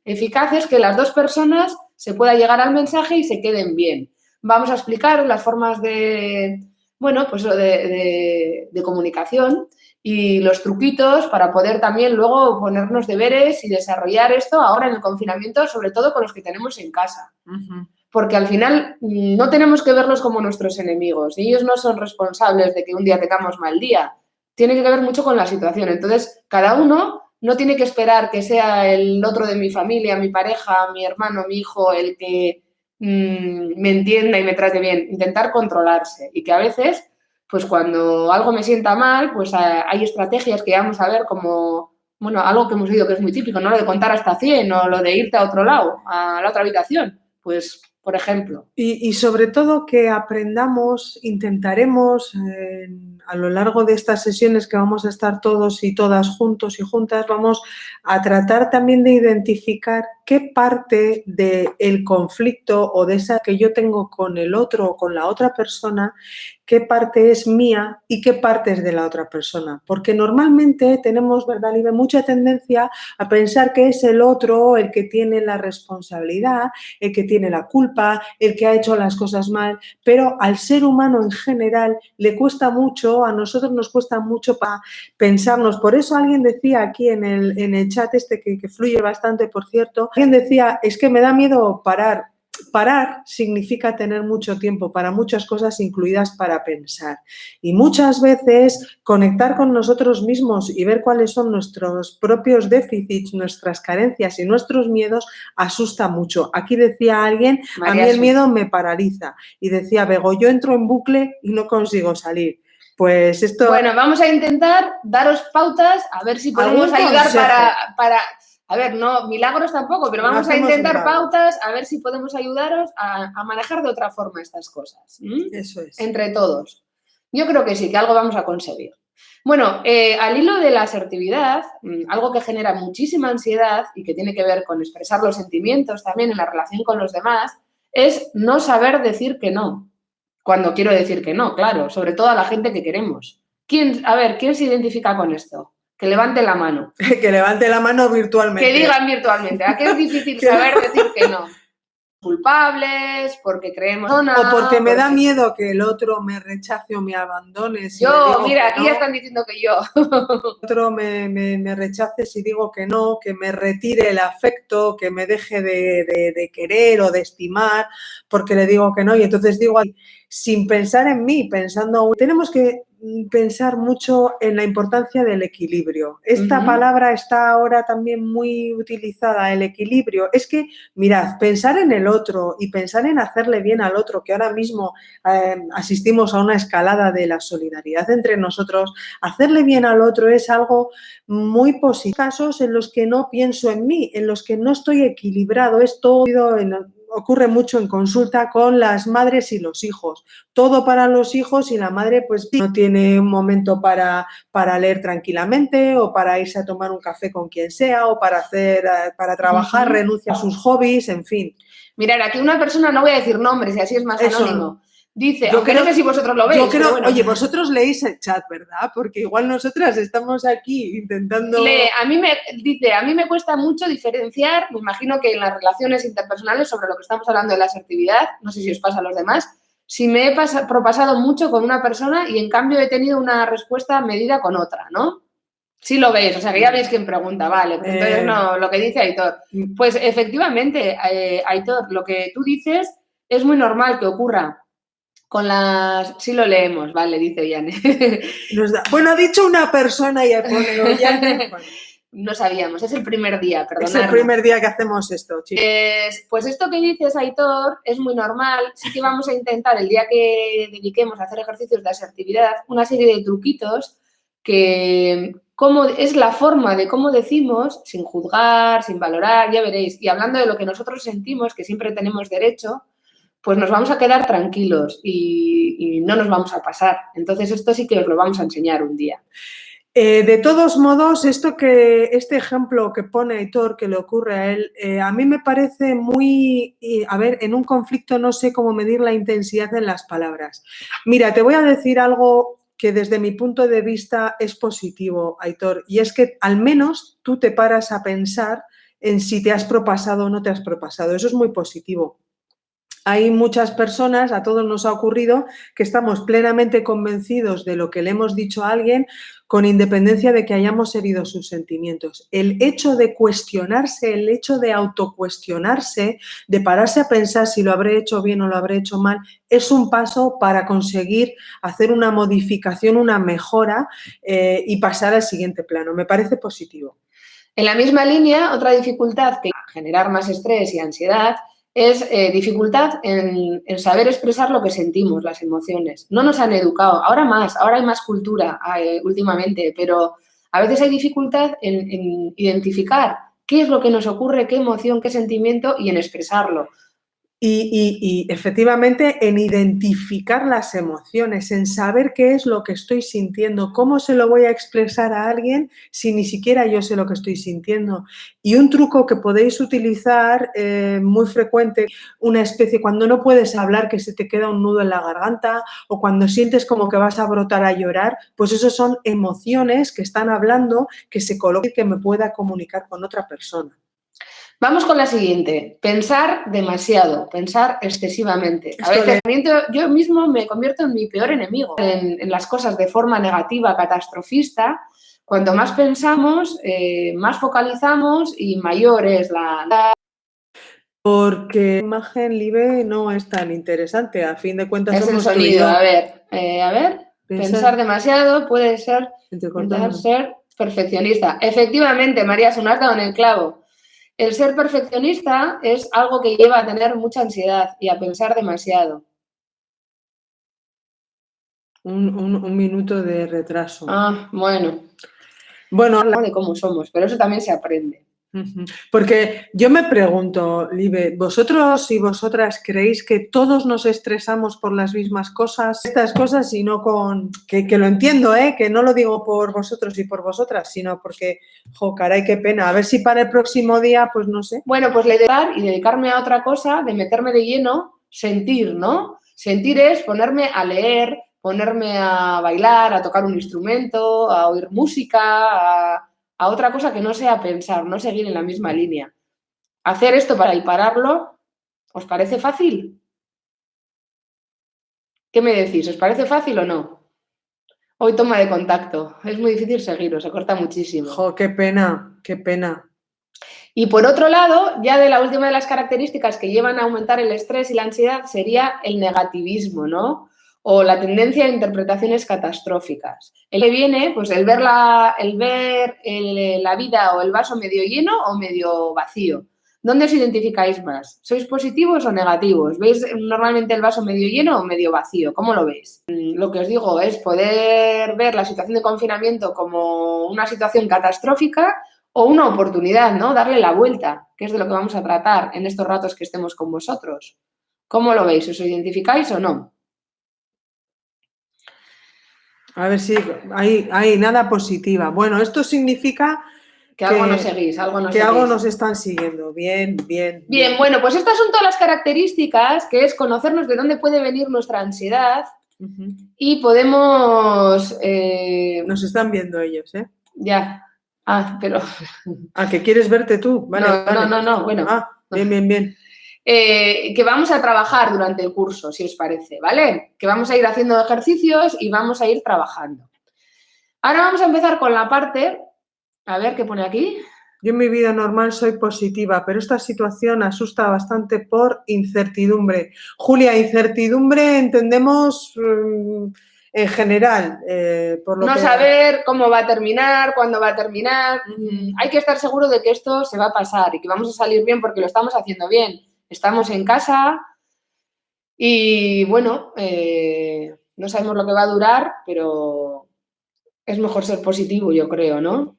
Eficaz es que las dos personas se pueda llegar al mensaje y se queden bien. Vamos a explicar las formas de comunicación y los truquitos para poder también luego ponernos deberes y desarrollar esto ahora en el confinamiento, sobre todo con los que tenemos en casa. Porque al final no tenemos que verlos como nuestros enemigos. Ellos no son responsables de que un día tengamos mal día. Tiene que ver mucho con la situación. Entonces, cada uno no tiene que esperar que sea el otro de mi familia, mi pareja, mi hermano, mi hijo, el que me entienda y me trate bien. Intentar controlarse. Y que a veces, pues cuando algo me sienta mal, pues hay estrategias que vamos a ver como bueno, algo que hemos oído que es muy típico, ¿no? Lo de contar hasta 100 o lo de irte a otro lado, a la otra habitación. Pues, por ejemplo. Y sobre todo que aprendamos, intentaremos a lo largo de estas sesiones que vamos a estar todos y todas juntos y juntas, vamos a tratar también de identificar qué parte del conflicto o de esa que yo tengo con el otro o con la otra persona, qué parte es mía y qué parte es de la otra persona. Porque normalmente tenemos, ¿verdad, Libe?, mucha tendencia a pensar que es el otro el que tiene la responsabilidad, el que tiene la culpa, el que ha hecho las cosas mal, pero al ser humano en general le cuesta mucho, a nosotros nos cuesta mucho para pensarnos. Por eso alguien decía aquí en el chat este que fluye bastante, por cierto, alguien decía, es que me da miedo parar. Parar significa tener mucho tiempo para muchas cosas, incluidas para pensar. Y muchas veces conectar con nosotros mismos y ver cuáles son nuestros propios déficits, nuestras carencias y nuestros miedos asusta mucho. Aquí decía alguien, a mí el miedo me paraliza. Y decía Bego, yo entro en bucle y no consigo salir. Pues esto... Bueno, vamos a intentar daros pautas, a ver si podemos ayudar para... A ver, no milagros tampoco, pero vamos a intentar pautas, a ver si podemos ayudaros a manejar de otra forma estas cosas. Eso es. Entre todos. Yo creo que sí, que algo vamos a conseguir. Bueno, al hilo de la asertividad, algo que genera muchísima ansiedad y que tiene que ver con expresar los sentimientos también en la relación con los demás, es no saber decir que no. Cuando quiero decir que no, claro, sobre todo a la gente que queremos. ¿Quién se identifica con esto? Que levante la mano. Que levante la mano virtualmente. Que digan virtualmente. ¿A qué es difícil saber decir que no? Culpables, porque creemos... O porque me da miedo que el otro me rechace o me abandone. Si mira, aquí ya están diciendo que yo. El otro me rechace si digo que no, que me retire el afecto, que me deje de querer o de estimar porque le digo que no. Y entonces digo, sin pensar en mí, pensando, tenemos que pensar mucho en la importancia del equilibrio. Esta palabra está ahora también muy utilizada, el equilibrio. Es que, mirad, pensar en el otro y pensar en hacerle bien al otro, que ahora mismo asistimos a una escalada de la solidaridad entre nosotros, hacerle bien al otro es algo muy positivo. Casos en los que no pienso en mí, en los que no estoy equilibrado, ocurre mucho en consulta con las madres y los hijos. Todo para los hijos y la madre pues no tiene un momento para leer tranquilamente o para irse a tomar un café con quien sea o para trabajar, renuncia a sus hobbies, en fin. Mirad, aquí una persona, no voy a decir nombres y así es más anónimo. Dice, yo creo, no sé si vosotros lo veis. Yo creo, bueno. Oye, vosotros leéis el chat, ¿verdad? Porque igual nosotras estamos aquí intentando... a mí me cuesta mucho diferenciar, me imagino que en las relaciones interpersonales, sobre lo que estamos hablando de la asertividad, no sé si os pasa a los demás, si me he propasado mucho con una persona y en cambio he tenido una respuesta medida con otra, ¿no? Sí lo veis, o sea que ya veis quién pregunta, vale, pues entonces no, lo que dice Aitor. Pues efectivamente, Aitor, lo que tú dices es muy normal que ocurra. Sí lo leemos, vale, dice Ollane. Bueno, ha dicho una persona y pone Ollane. Bueno. No sabíamos, es el primer día, perdonadnos. Es el primer día que hacemos esto, chicos. Pues esto que dices, Aitor, es muy normal. Sí que vamos a intentar, el día que dediquemos a hacer ejercicios de asertividad, una serie de truquitos que es la forma de cómo decimos, sin juzgar, sin valorar, ya veréis. Y hablando de lo que nosotros sentimos, que siempre tenemos derecho, pues nos vamos a quedar tranquilos y no nos vamos a pasar. Entonces, esto sí que os lo vamos a enseñar un día. De todos modos, este ejemplo que pone Aitor, que le ocurre a él, a mí me parece muy... A ver, en un conflicto no sé cómo medir la intensidad en las palabras. Mira, te voy a decir algo que desde mi punto de vista es positivo, Aitor, y es que al menos tú te paras a pensar en si te has propasado o no te has propasado. Eso es muy positivo. Hay muchas personas, a todos nos ha ocurrido, que estamos plenamente convencidos de lo que le hemos dicho a alguien con independencia de que hayamos herido sus sentimientos. El hecho de cuestionarse, el hecho de autocuestionarse, de pararse a pensar si lo habré hecho bien o lo habré hecho mal, es un paso para conseguir hacer una modificación, una mejora y pasar al siguiente plano. Me parece positivo. En la misma línea, otra dificultad que generar más estrés y ansiedad es dificultad en saber expresar lo que sentimos, las emociones. No nos han educado, ahora hay más cultura últimamente, pero A veces hay dificultad en identificar qué es lo que nos ocurre, qué emoción, qué sentimiento y en expresarlo. Y efectivamente en identificar las emociones, en saber qué es lo que estoy sintiendo, cómo se lo voy a expresar a alguien si ni siquiera yo sé lo que estoy sintiendo. Y un truco que podéis utilizar muy frecuente, una especie cuando no puedes hablar, que se te queda un nudo en la garganta o cuando sientes como que vas a brotar a llorar, pues eso son emociones que están hablando, que se coloquen y que me pueda comunicar con otra persona. Vamos con la siguiente. Pensar demasiado, pensar excesivamente. A veces yo mismo me convierto en mi peor enemigo en las cosas de forma negativa, catastrofista. Cuanto más pensamos, más focalizamos y mayor es la... Porque la imagen libre no es tan interesante. A fin de cuentas Es el somos tú y sonido. yo. A ver. Pensar demasiado puede ser ser perfeccionista. Efectivamente, María, se nos has dado en el clavo. El ser perfeccionista es algo que lleva a tener mucha ansiedad y a pensar demasiado. Un minuto de retraso. Ah, bueno. Bueno, De cómo somos, pero eso también se aprende. Porque yo me pregunto, Libe, ¿vosotros y vosotras creéis que todos nos estresamos por las mismas cosas, estas cosas, y no con... Que lo entiendo, que no lo digo por vosotros y por vosotras, sino porque, jo, caray, qué pena. A ver si para el próximo día, pues no sé. Bueno, pues dedicarme a otra cosa, de meterme de lleno, sentir, ¿no? Sentir es ponerme a leer, ponerme a bailar, a tocar un instrumento, a oír música, a otra cosa que no sea pensar, no seguir en la misma línea. Hacer esto y pararlo, ¿os parece fácil? ¿Qué me decís? ¿Os parece fácil o no? Hoy toma de contacto. Es muy difícil seguiros, se corta muchísimo. Jo, qué pena, qué pena. Y por otro lado, ya de la última de las características que llevan a aumentar el estrés y la ansiedad sería el negativismo, ¿no? O la tendencia a interpretaciones catastróficas. El que viene, pues el ver la vida o el vaso medio lleno o medio vacío. ¿Dónde os identificáis más? ¿Sois positivos o negativos? ¿Veis normalmente el vaso medio lleno o medio vacío? ¿Cómo lo veis? Lo que os digo es poder ver la situación de confinamiento como una situación catastrófica o una oportunidad, ¿no? Darle la vuelta, que es de lo que vamos a tratar en estos ratos que estemos con vosotros. ¿Cómo lo veis? ¿Os identificáis o no? A ver si hay nada positiva. Bueno, esto significa que algo no seguís, algo nos están siguiendo. Bien. Bien, bueno, pues estas son todas las características, que es conocernos de dónde puede venir nuestra ansiedad y podemos... Nos están viendo ellos, ¿eh? Ya. Ah, pero... ¿que quieres verte tú? Vale, No, bueno. Bien. Que vamos a trabajar durante el curso, si os parece, ¿vale? Que vamos a ir haciendo ejercicios y vamos a ir trabajando. Ahora vamos a empezar con la parte... A ver, ¿qué pone aquí? Yo en mi vida normal soy positiva, pero esta situación asusta bastante por incertidumbre. Julia, incertidumbre entendemos en general. Por lo no que... saber cómo va a terminar, cuándo va a terminar. Hay que estar seguro de que esto se va a pasar y que vamos a salir bien porque lo estamos haciendo bien. Estamos en casa y, bueno, no sabemos lo que va a durar, pero es mejor ser positivo, yo creo, ¿no?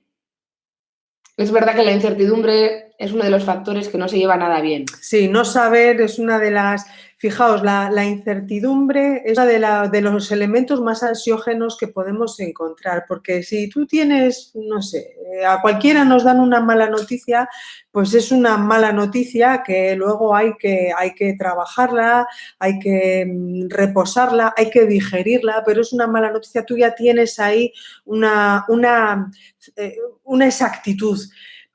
Es verdad que la incertidumbre es uno de los factores que no se lleva nada bien. Sí, no saber es una de las... Fijaos, la incertidumbre es uno de los elementos más ansiógenos que podemos encontrar, porque si tú tienes, no sé, a cualquiera nos dan una mala noticia, pues es una mala noticia que luego hay que trabajarla, hay que reposarla, hay que digerirla, pero es una mala noticia, tú ya tienes ahí una exactitud.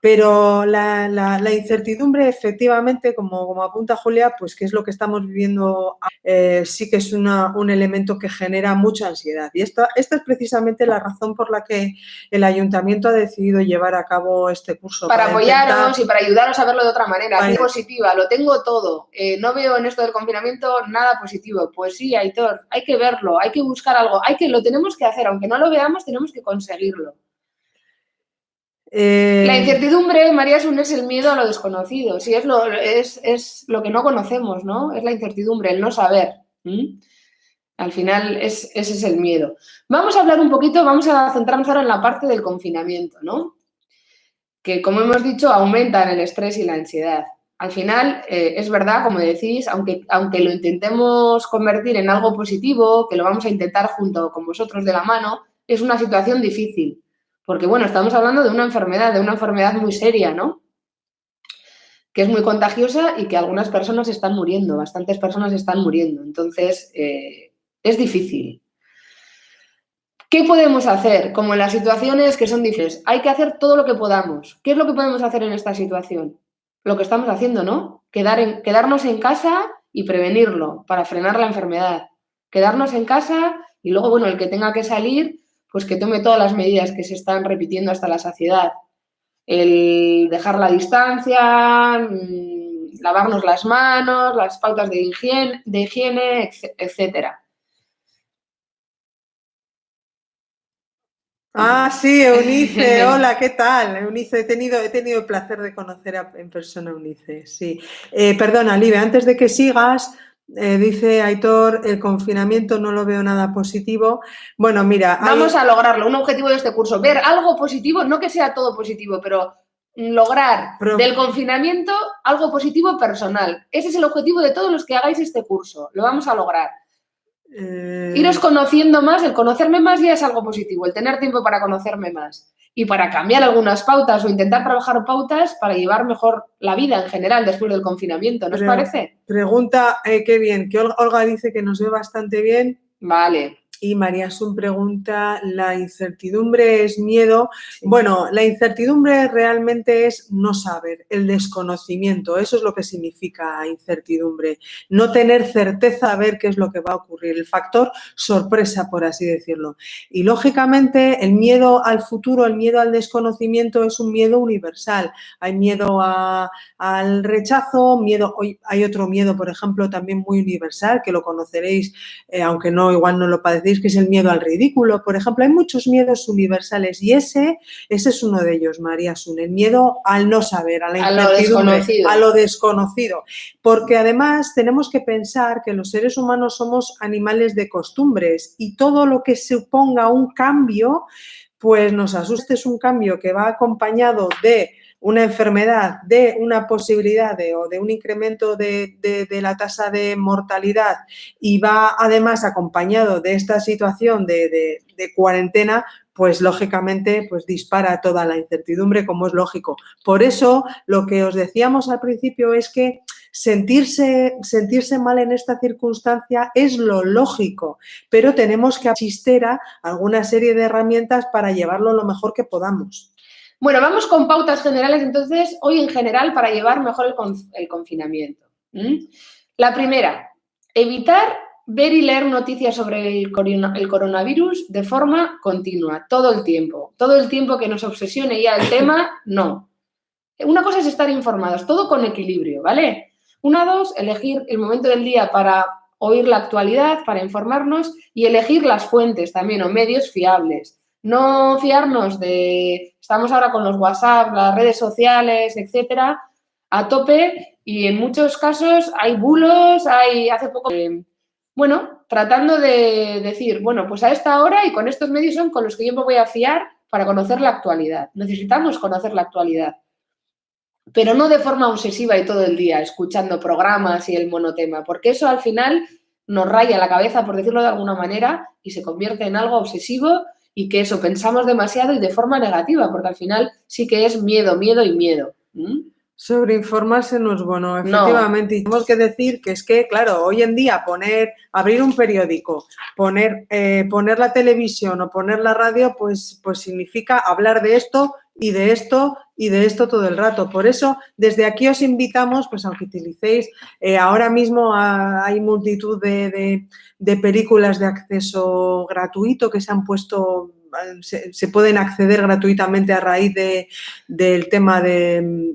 Pero la incertidumbre, efectivamente, como apunta Julia, pues que es lo que estamos viviendo, sí que es un elemento que genera mucha ansiedad. Y esta es precisamente la razón por la que el ayuntamiento ha decidido llevar a cabo este curso. Para apoyaros y para ayudaros a verlo de otra manera. Vale. Positiva, lo tengo todo. No veo en esto del confinamiento nada positivo. Pues sí, Aitor, hay que verlo, hay que buscar algo, lo tenemos que hacer. Aunque no lo veamos, tenemos que conseguirlo. La incertidumbre, María, es el miedo a lo desconocido. Sí, es lo que no conocemos, ¿no? Es la incertidumbre, el no saber. Al final ese es el miedo. Vamos a hablar un poquito, vamos a centrarnos ahora en la parte del confinamiento, ¿no? Que, como hemos dicho, aumentan el estrés y la ansiedad. Al final, es verdad, como decís, aunque lo intentemos convertir en algo positivo, que lo vamos a intentar junto con vosotros de la mano, es una situación difícil. Porque, bueno, estamos hablando de una enfermedad muy seria, ¿no? Que es muy contagiosa y que algunas personas están muriendo, bastantes personas están muriendo. Entonces, es difícil. ¿Qué podemos hacer? Como en las situaciones que son difíciles, hay que hacer todo lo que podamos. ¿Qué es lo que podemos hacer en esta situación? Lo que estamos haciendo, ¿no? Quedarnos en casa y prevenirlo para frenar la enfermedad. Quedarnos en casa y luego, bueno, el que tenga que salir, pues que tome todas las medidas que se están repitiendo hasta la saciedad. El dejar la distancia, lavarnos las manos, las pautas de higiene, etcétera. Ah, sí, Eunice, hola, ¿qué tal? Eunice, he tenido el placer de conocer en persona a Eunice, sí. Perdona, Libe, antes de que sigas, dice Aitor, el confinamiento no lo veo nada positivo. Bueno, mira, vamos a lograrlo, un objetivo de este curso, ver algo positivo, no que sea todo positivo, pero lograr del confinamiento algo positivo personal. Ese es el objetivo de todos los que hagáis este curso, lo vamos a lograr. Iros conociendo más, el conocerme más ya es algo positivo, el tener tiempo para conocerme más y para cambiar algunas pautas o intentar trabajar pautas para llevar mejor la vida en general después del confinamiento, ¿no os parece? Pregunta, qué bien, que Olga dice que nos ve bastante bien. Vale. Y María Sun pregunta, ¿la incertidumbre es miedo? Sí. Bueno, la incertidumbre realmente es no saber, el desconocimiento. Eso es lo que significa incertidumbre. No tener certeza a ver qué es lo que va a ocurrir. El factor sorpresa, por así decirlo. Y, lógicamente, el miedo al futuro, el miedo al desconocimiento es un miedo universal. Hay miedo al rechazo, hay otro miedo, por ejemplo, también muy universal, que lo conoceréis, aunque no, igual no lo padecéis, que es el miedo al ridículo. Por ejemplo, hay muchos miedos universales y ese es uno de ellos, María Sun, el miedo al no saber, a la incertidumbre, a lo desconocido. Porque además tenemos que pensar que los seres humanos somos animales de costumbres y todo lo que suponga un cambio, pues nos asusta. Es un cambio que va acompañado de una enfermedad, de una posibilidad o de un incremento de la tasa de mortalidad y va además acompañado de esta situación de cuarentena, pues lógicamente pues dispara toda la incertidumbre, como es lógico. Por eso lo que os decíamos al principio es que sentirse mal en esta circunstancia es lo lógico, pero tenemos que asistir a alguna serie de herramientas para llevarlo lo mejor que podamos. Bueno, vamos con pautas generales, entonces, hoy en general para llevar mejor el confinamiento. La primera, evitar ver y leer noticias sobre el coronavirus de forma continua, todo el tiempo que nos obsesione ya el tema, no. Una cosa es estar informados, todo con equilibrio, ¿vale? Dos, elegir el momento del día para oír la actualidad, para informarnos y elegir las fuentes también o medios fiables. No fiarnos estamos ahora con los WhatsApp, las redes sociales, etcétera, a tope y en muchos casos hay bulos, hace poco, tratando de decir, bueno, pues a esta hora y con estos medios son con los que yo me voy a fiar para conocer la actualidad. Necesitamos conocer la actualidad, pero no de forma obsesiva y todo el día escuchando programas y el monotema, porque eso al final nos raya la cabeza, por decirlo de alguna manera, y se convierte en algo obsesivo y que eso pensamos demasiado y de forma negativa, porque al final sí que es miedo. Sobreinformarse no es bueno, efectivamente. No. Y tenemos que decir que es que, claro, hoy en día abrir un periódico, poner la televisión o poner la radio, pues significa hablar de esto y de esto y de esto todo el rato. Por eso, desde aquí os invitamos, pues aunque utilicéis, ahora mismo hay multitud de películas de acceso gratuito que se han puesto, se pueden acceder gratuitamente a raíz del tema del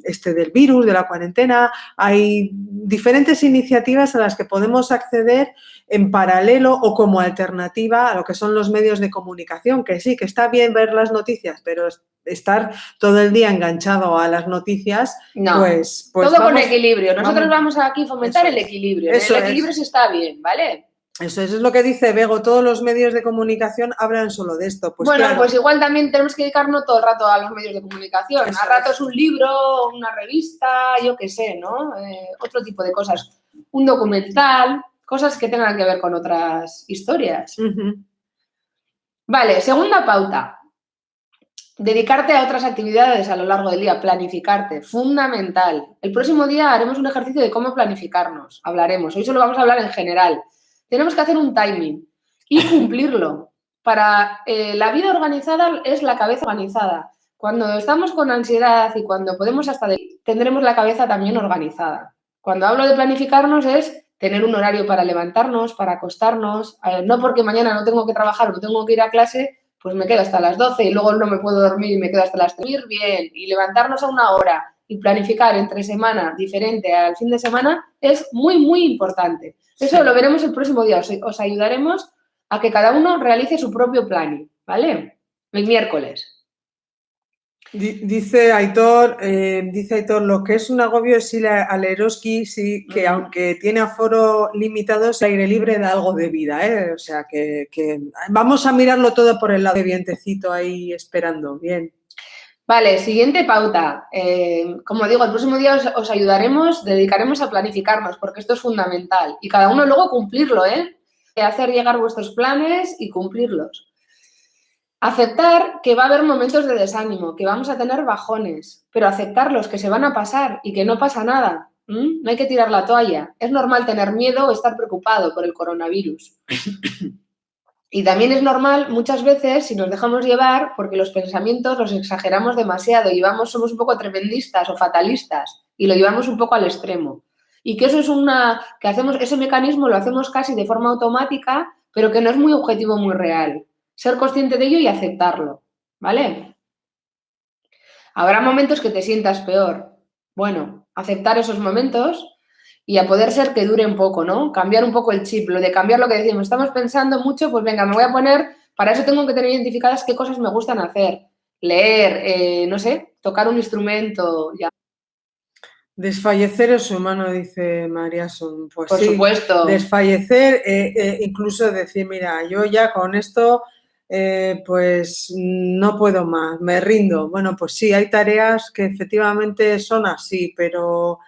virus, de la cuarentena. Hay diferentes iniciativas a las que podemos acceder en paralelo o como alternativa a lo que son los medios de comunicación, que sí, que está bien ver las noticias, pero estar todo el día enganchado a las noticias, no, pues todo con equilibrio. Nosotros vamos aquí a fomentar el equilibrio. El equilibrio sí está bien, ¿vale? Eso es lo que dice Bego, todos los medios de comunicación hablan solo de esto. Pues bueno, claro, pues igual también tenemos que dedicarnos todo el rato a los medios de comunicación. Eso A ratos es. un libro, una revista, yo qué sé, ¿no? Otro tipo de cosas. Un documental, cosas que tengan que ver con otras historias. Vale, segunda pauta. Dedicarte a otras actividades a lo largo del día, planificarte, fundamental. El próximo día haremos un ejercicio de cómo planificarnos, hablaremos. Hoy solo vamos a hablar en general. Tenemos que hacer un timing y cumplirlo. Para la vida organizada es la cabeza organizada. Cuando estamos con ansiedad y cuando podemos tendremos la cabeza también organizada. Cuando hablo de planificarnos es tener un horario para levantarnos, para acostarnos, no porque mañana no tengo que trabajar o no tengo que ir a clase, pues me quedo hasta las 12 y luego no me puedo dormir y me quedo hasta las 3. Dormir bien y levantarnos a una hora y planificar entre semana diferente al fin de semana es muy, muy importante. Eso lo veremos el próximo día. Os ayudaremos a que cada uno realice su propio planning, ¿vale? El miércoles. Dice Aitor, lo que es un agobio es ir al Eroski, sí, que aunque tiene aforo limitado, es aire libre da algo de vida, ¿eh? O sea, que vamos a mirarlo todo por el lado de vientecito ahí esperando, bien. Vale, siguiente pauta. Como digo, el próximo día os ayudaremos, dedicaremos a planificarnos, porque esto es fundamental. Y cada uno luego cumplirlo, ¿eh? Hacer llegar vuestros planes y cumplirlos. Aceptar que va a haber momentos de desánimo, que vamos a tener bajones, pero aceptarlos, que se van a pasar y que no pasa nada. No hay que tirar la toalla. Es normal tener miedo o estar preocupado por el coronavirus. Y también es normal muchas veces si nos dejamos llevar porque los pensamientos los exageramos demasiado y somos un poco tremendistas o fatalistas y lo llevamos un poco al extremo. Y que eso es que hacemos ese mecanismo lo hacemos casi de forma automática, pero que no es muy objetivo, muy real. Ser consciente de ello y aceptarlo, ¿vale? Habrá momentos que te sientas peor. Bueno, aceptar esos momentos y a poder ser que dure un poco, ¿no? Cambiar un poco el chip, lo de cambiar lo que decimos. Estamos pensando mucho, pues venga, me voy a poner, para eso tengo que tener identificadas qué cosas me gustan hacer. Leer, no sé, tocar un instrumento, ya. Desfallecer es humano, dice María Son. Pues Por sí, supuesto. desfallecer, incluso decir, mira, yo ya con esto, pues no puedo más, me rindo. Bueno, pues sí, hay tareas que efectivamente son así, pero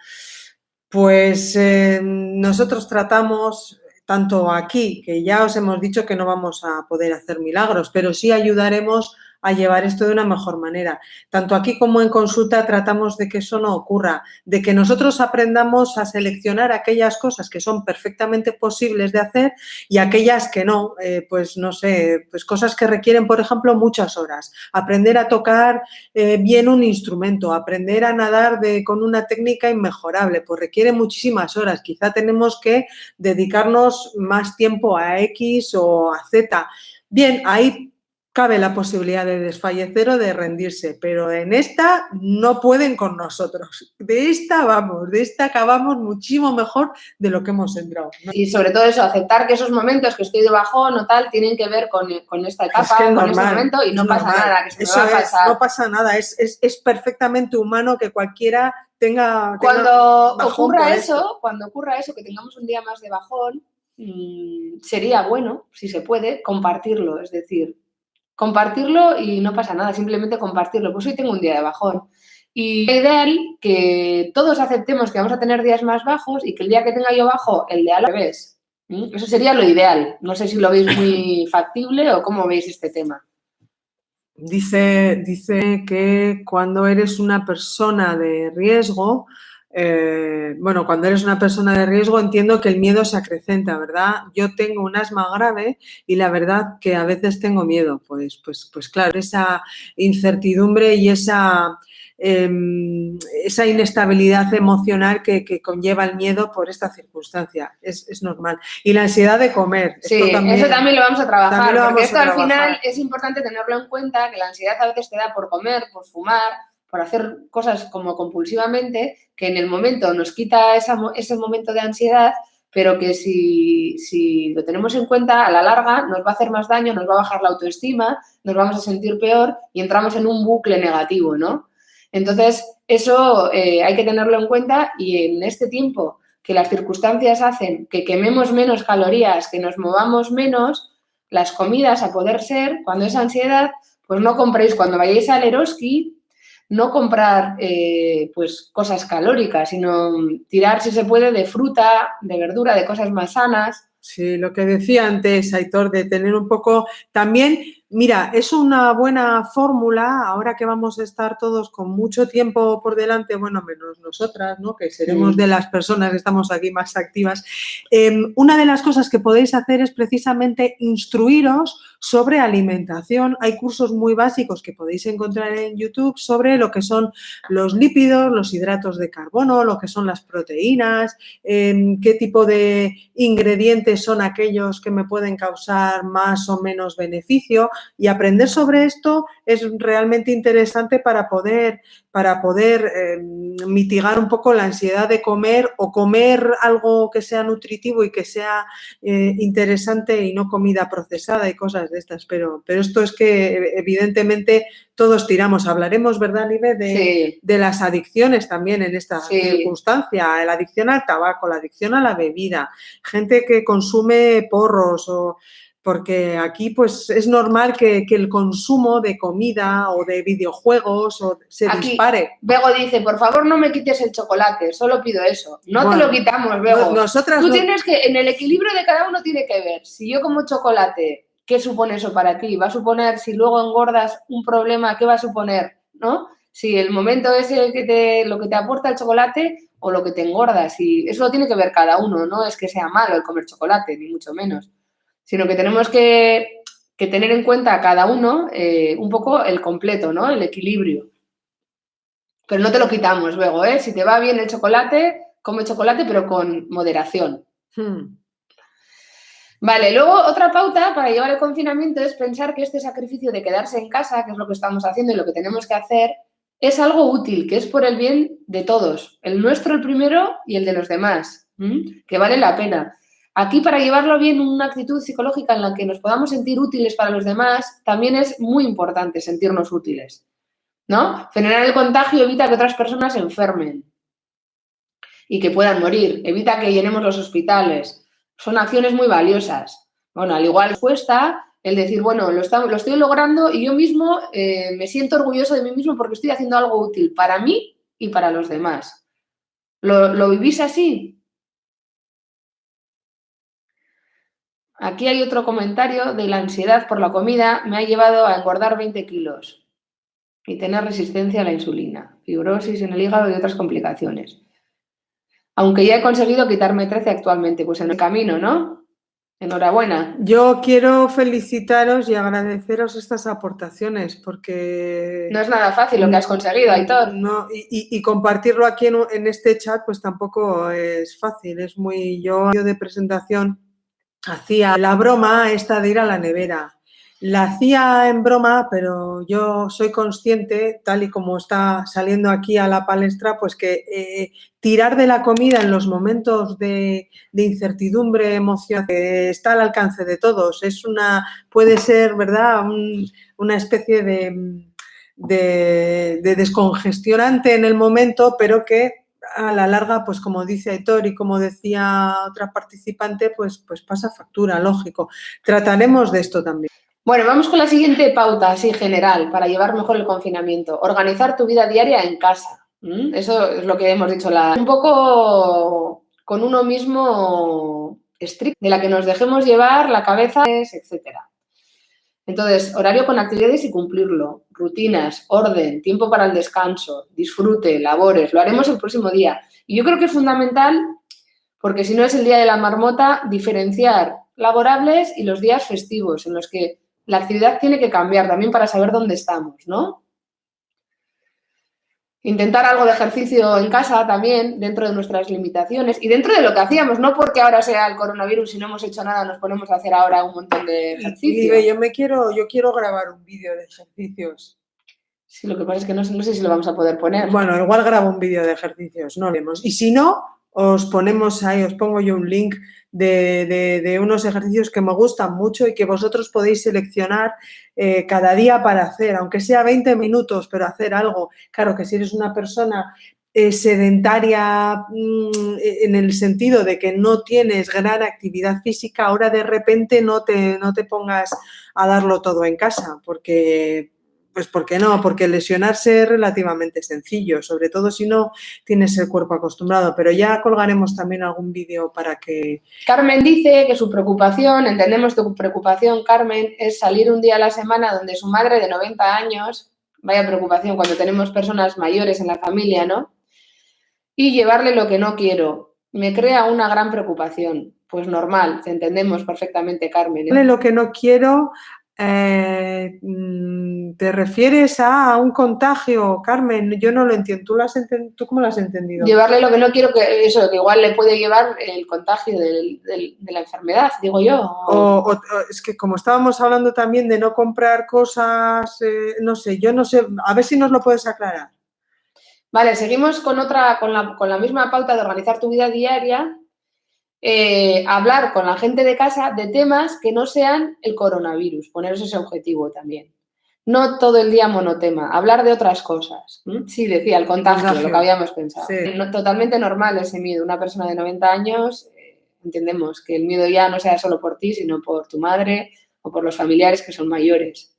pues nosotros tratamos, tanto aquí, que ya os hemos dicho que no vamos a poder hacer milagros, pero sí ayudaremos a llevar esto de una mejor manera. Tanto aquí como en consulta tratamos de que eso no ocurra, de que nosotros aprendamos a seleccionar aquellas cosas que son perfectamente posibles de hacer y aquellas que no, pues no sé, pues cosas que requieren, por ejemplo, muchas horas. Aprender a tocar bien un instrumento, aprender a nadar con una técnica inmejorable, pues requiere muchísimas horas. Quizá tenemos que dedicarnos más tiempo a X o a Z. Bien, ahí cabe la posibilidad de desfallecer o de rendirse, pero en esta no pueden con nosotros. De esta acabamos muchísimo mejor de lo que hemos entrado, ¿no? Y sobre todo eso, aceptar que esos momentos que estoy de bajón o tal tienen que ver con esta etapa, es que es con normal, este momento y no pasa nada, que se eso me va a pasar. No pasa nada, es perfectamente humano que cualquiera tenga Cuando bajón ocurra por eso, esto. cuando ocurra eso, que tengamos un día más de bajón, sería bueno, si se puede, compartirlo. Es decir, compartirlo y no pasa nada, simplemente compartirlo. Pues hoy tengo un día de bajón. Y es ideal que todos aceptemos que vamos a tener días más bajos y que el día que tenga yo bajo, el de al revés. Eso sería lo ideal. No sé si lo veis muy factible o cómo veis este tema. Dice que cuando eres una persona de riesgo, cuando eres una persona de riesgo entiendo que el miedo se acrecenta, ¿verdad? Yo tengo un asma grave y la verdad que a veces tengo miedo, pues claro, esa incertidumbre y esa inestabilidad emocional que conlleva el miedo por esta circunstancia, es normal. Y la ansiedad de comer. Sí, eso también lo vamos a trabajar, porque esto al final es importante tenerlo en cuenta, que la ansiedad a veces te da por comer, por fumar, por hacer cosas como compulsivamente, que en el momento nos quita ese momento de ansiedad, pero que si lo tenemos en cuenta, a la larga nos va a hacer más daño, nos va a bajar la autoestima, nos vamos a sentir peor y entramos en un bucle negativo, ¿no? Entonces, eso hay que tenerlo en cuenta y en este tiempo que las circunstancias hacen que quememos menos calorías, que nos movamos menos, las comidas a poder ser, cuando es ansiedad, pues no compréis, cuando vayáis al Eroski, no comprar pues cosas calóricas, sino tirar, si se puede, de fruta, de verdura, de cosas más sanas. Sí, lo que decía antes, Aitor, de tener un poco también, mira, es una buena fórmula, ahora que vamos a estar todos con mucho tiempo por delante, bueno, menos nosotras, ¿no? Que seremos de las personas que estamos aquí más activas. Una de las cosas que podéis hacer es precisamente instruiros sobre alimentación. Hay cursos muy básicos que podéis encontrar en YouTube sobre lo que son los lípidos, los hidratos de carbono, lo que son las proteínas, qué tipo de ingredientes son aquellos que me pueden causar más o menos beneficio, y aprender sobre esto es realmente interesante para poder mitigar un poco la ansiedad de comer o comer algo que sea nutritivo y que sea interesante y no comida procesada y cosas de estas, pero esto es que evidentemente todos tiramos. Hablaremos, ¿verdad, Nive? De las adicciones también en esta circunstancia, la adicción al tabaco, la adicción a la bebida, gente que consume porros porque aquí pues es normal que el consumo de comida o de videojuegos se dispare. Bego dice, por favor no me quites el chocolate, solo pido eso. No te lo quitamos, Bego. Tú tienes que, en el equilibrio de cada uno tiene que ver, si yo como chocolate, ¿qué supone eso para ti? ¿Va a suponer, si luego engordas, un problema, qué va a suponer? ¿No? Si el momento es lo que te aporta el chocolate o lo que te engordas, y eso lo tiene que ver cada uno, no es que sea malo el comer chocolate, ni mucho menos, sino que tenemos que tener en cuenta a cada uno un poco el completo, ¿no? El equilibrio. Pero no te lo quitamos luego, ¿eh? Si te va bien el chocolate, come chocolate, pero con moderación. Vale, luego otra pauta para llevar el confinamiento es pensar que este sacrificio de quedarse en casa, que es lo que estamos haciendo y lo que tenemos que hacer, es algo útil, que es por el bien de todos, el nuestro el primero y el de los demás, que vale la pena. Aquí, para llevarlo bien, una actitud psicológica en la que nos podamos sentir útiles para los demás, también es muy importante sentirnos útiles, ¿no? Frenar el contagio evita que otras personas se enfermen y que puedan morir, evita que llenemos los hospitales. Son acciones muy valiosas. Bueno, al igual cuesta el decir, bueno, lo estoy logrando y yo mismo me siento orgulloso de mí mismo porque estoy haciendo algo útil para mí y para los demás. ¿Lo vivís así? Aquí hay otro comentario de la ansiedad por la comida me ha llevado a engordar 20 kilos y tener resistencia a la insulina, fibrosis en el hígado y otras complicaciones. Aunque ya he conseguido quitarme 13 actualmente, pues en el camino, ¿no? Enhorabuena. Yo quiero felicitaros y agradeceros estas aportaciones porque... No es nada fácil lo que has conseguido, Aitor. No, y compartirlo aquí en este chat pues tampoco es fácil, es muy... Yo de presentación hacía la broma esta de ir a la nevera. La hacía en broma, pero yo soy consciente, tal y como está saliendo aquí a la palestra, pues que tirar de la comida en los momentos de incertidumbre emocional que está al alcance de todos, puede ser, ¿verdad?, una especie de descongestionante en el momento, pero que a la larga, pues como dice Aitor y como decía otra participante, pues pasa factura, lógico. Trataremos de esto también. Bueno, vamos con la siguiente pauta, así general, para llevar mejor el confinamiento. Organizar tu vida diaria en casa. Eso es lo que hemos dicho. Un poco con uno mismo estricto, de la que nos dejemos llevar la cabeza, etcétera. Entonces, horario con actividades y cumplirlo, rutinas, orden, tiempo para el descanso, disfrute, labores, lo haremos el próximo día. Y yo creo que es fundamental, porque si no es el día de la marmota, diferenciar laborables y los días festivos, en los que la actividad tiene que cambiar también para saber dónde estamos, ¿no? Intentar algo de ejercicio en casa también, dentro de nuestras limitaciones y dentro de lo que hacíamos, no porque ahora sea el coronavirus y no hemos hecho nada, nos ponemos a hacer ahora un montón de ejercicios. Yo quiero grabar un vídeo de ejercicios. Sí, lo que pasa es que no sé si lo vamos a poder poner. Bueno, igual grabo un vídeo de ejercicios, no vemos. Y si no, os pongo yo un link de unos ejercicios que me gustan mucho y que vosotros podéis seleccionar cada día para hacer, aunque sea 20 minutos, pero hacer algo. Claro que si eres una persona sedentaria en el sentido de que no tienes gran actividad física, ahora de repente no te pongas a darlo todo en casa, porque no, porque lesionarse es relativamente sencillo, sobre todo si no tienes el cuerpo acostumbrado, pero ya colgaremos también algún vídeo para que... Carmen dice que su preocupación, entendemos tu preocupación, Carmen, es salir un día a la semana donde su madre de 90 años, vaya preocupación cuando tenemos personas mayores en la familia, ¿no? Y llevarle lo que no quiero. Me crea una gran preocupación. Pues normal, te entendemos perfectamente, Carmen. Lo que no quiero, ¿te refieres a un contagio, Carmen? Yo no lo entiendo. ¿Tú cómo lo has entendido? Llevarle lo que no quiero, que eso, que igual le puede llevar el contagio de la enfermedad, digo yo. O es que como estábamos hablando también de no comprar cosas, no sé, yo no sé, a ver si nos lo puedes aclarar. Vale, seguimos con la misma pauta de organizar tu vida diaria, hablar con la gente de casa de temas que no sean el coronavirus, poneros ese objetivo también. No todo el día monotema, hablar de otras cosas. Sí, decía, el contagio, lo que habíamos pensado. Sí. Totalmente normal ese miedo. Una persona de 90 años, entendemos que el miedo ya no sea solo por ti, sino por tu madre o por los familiares que son mayores.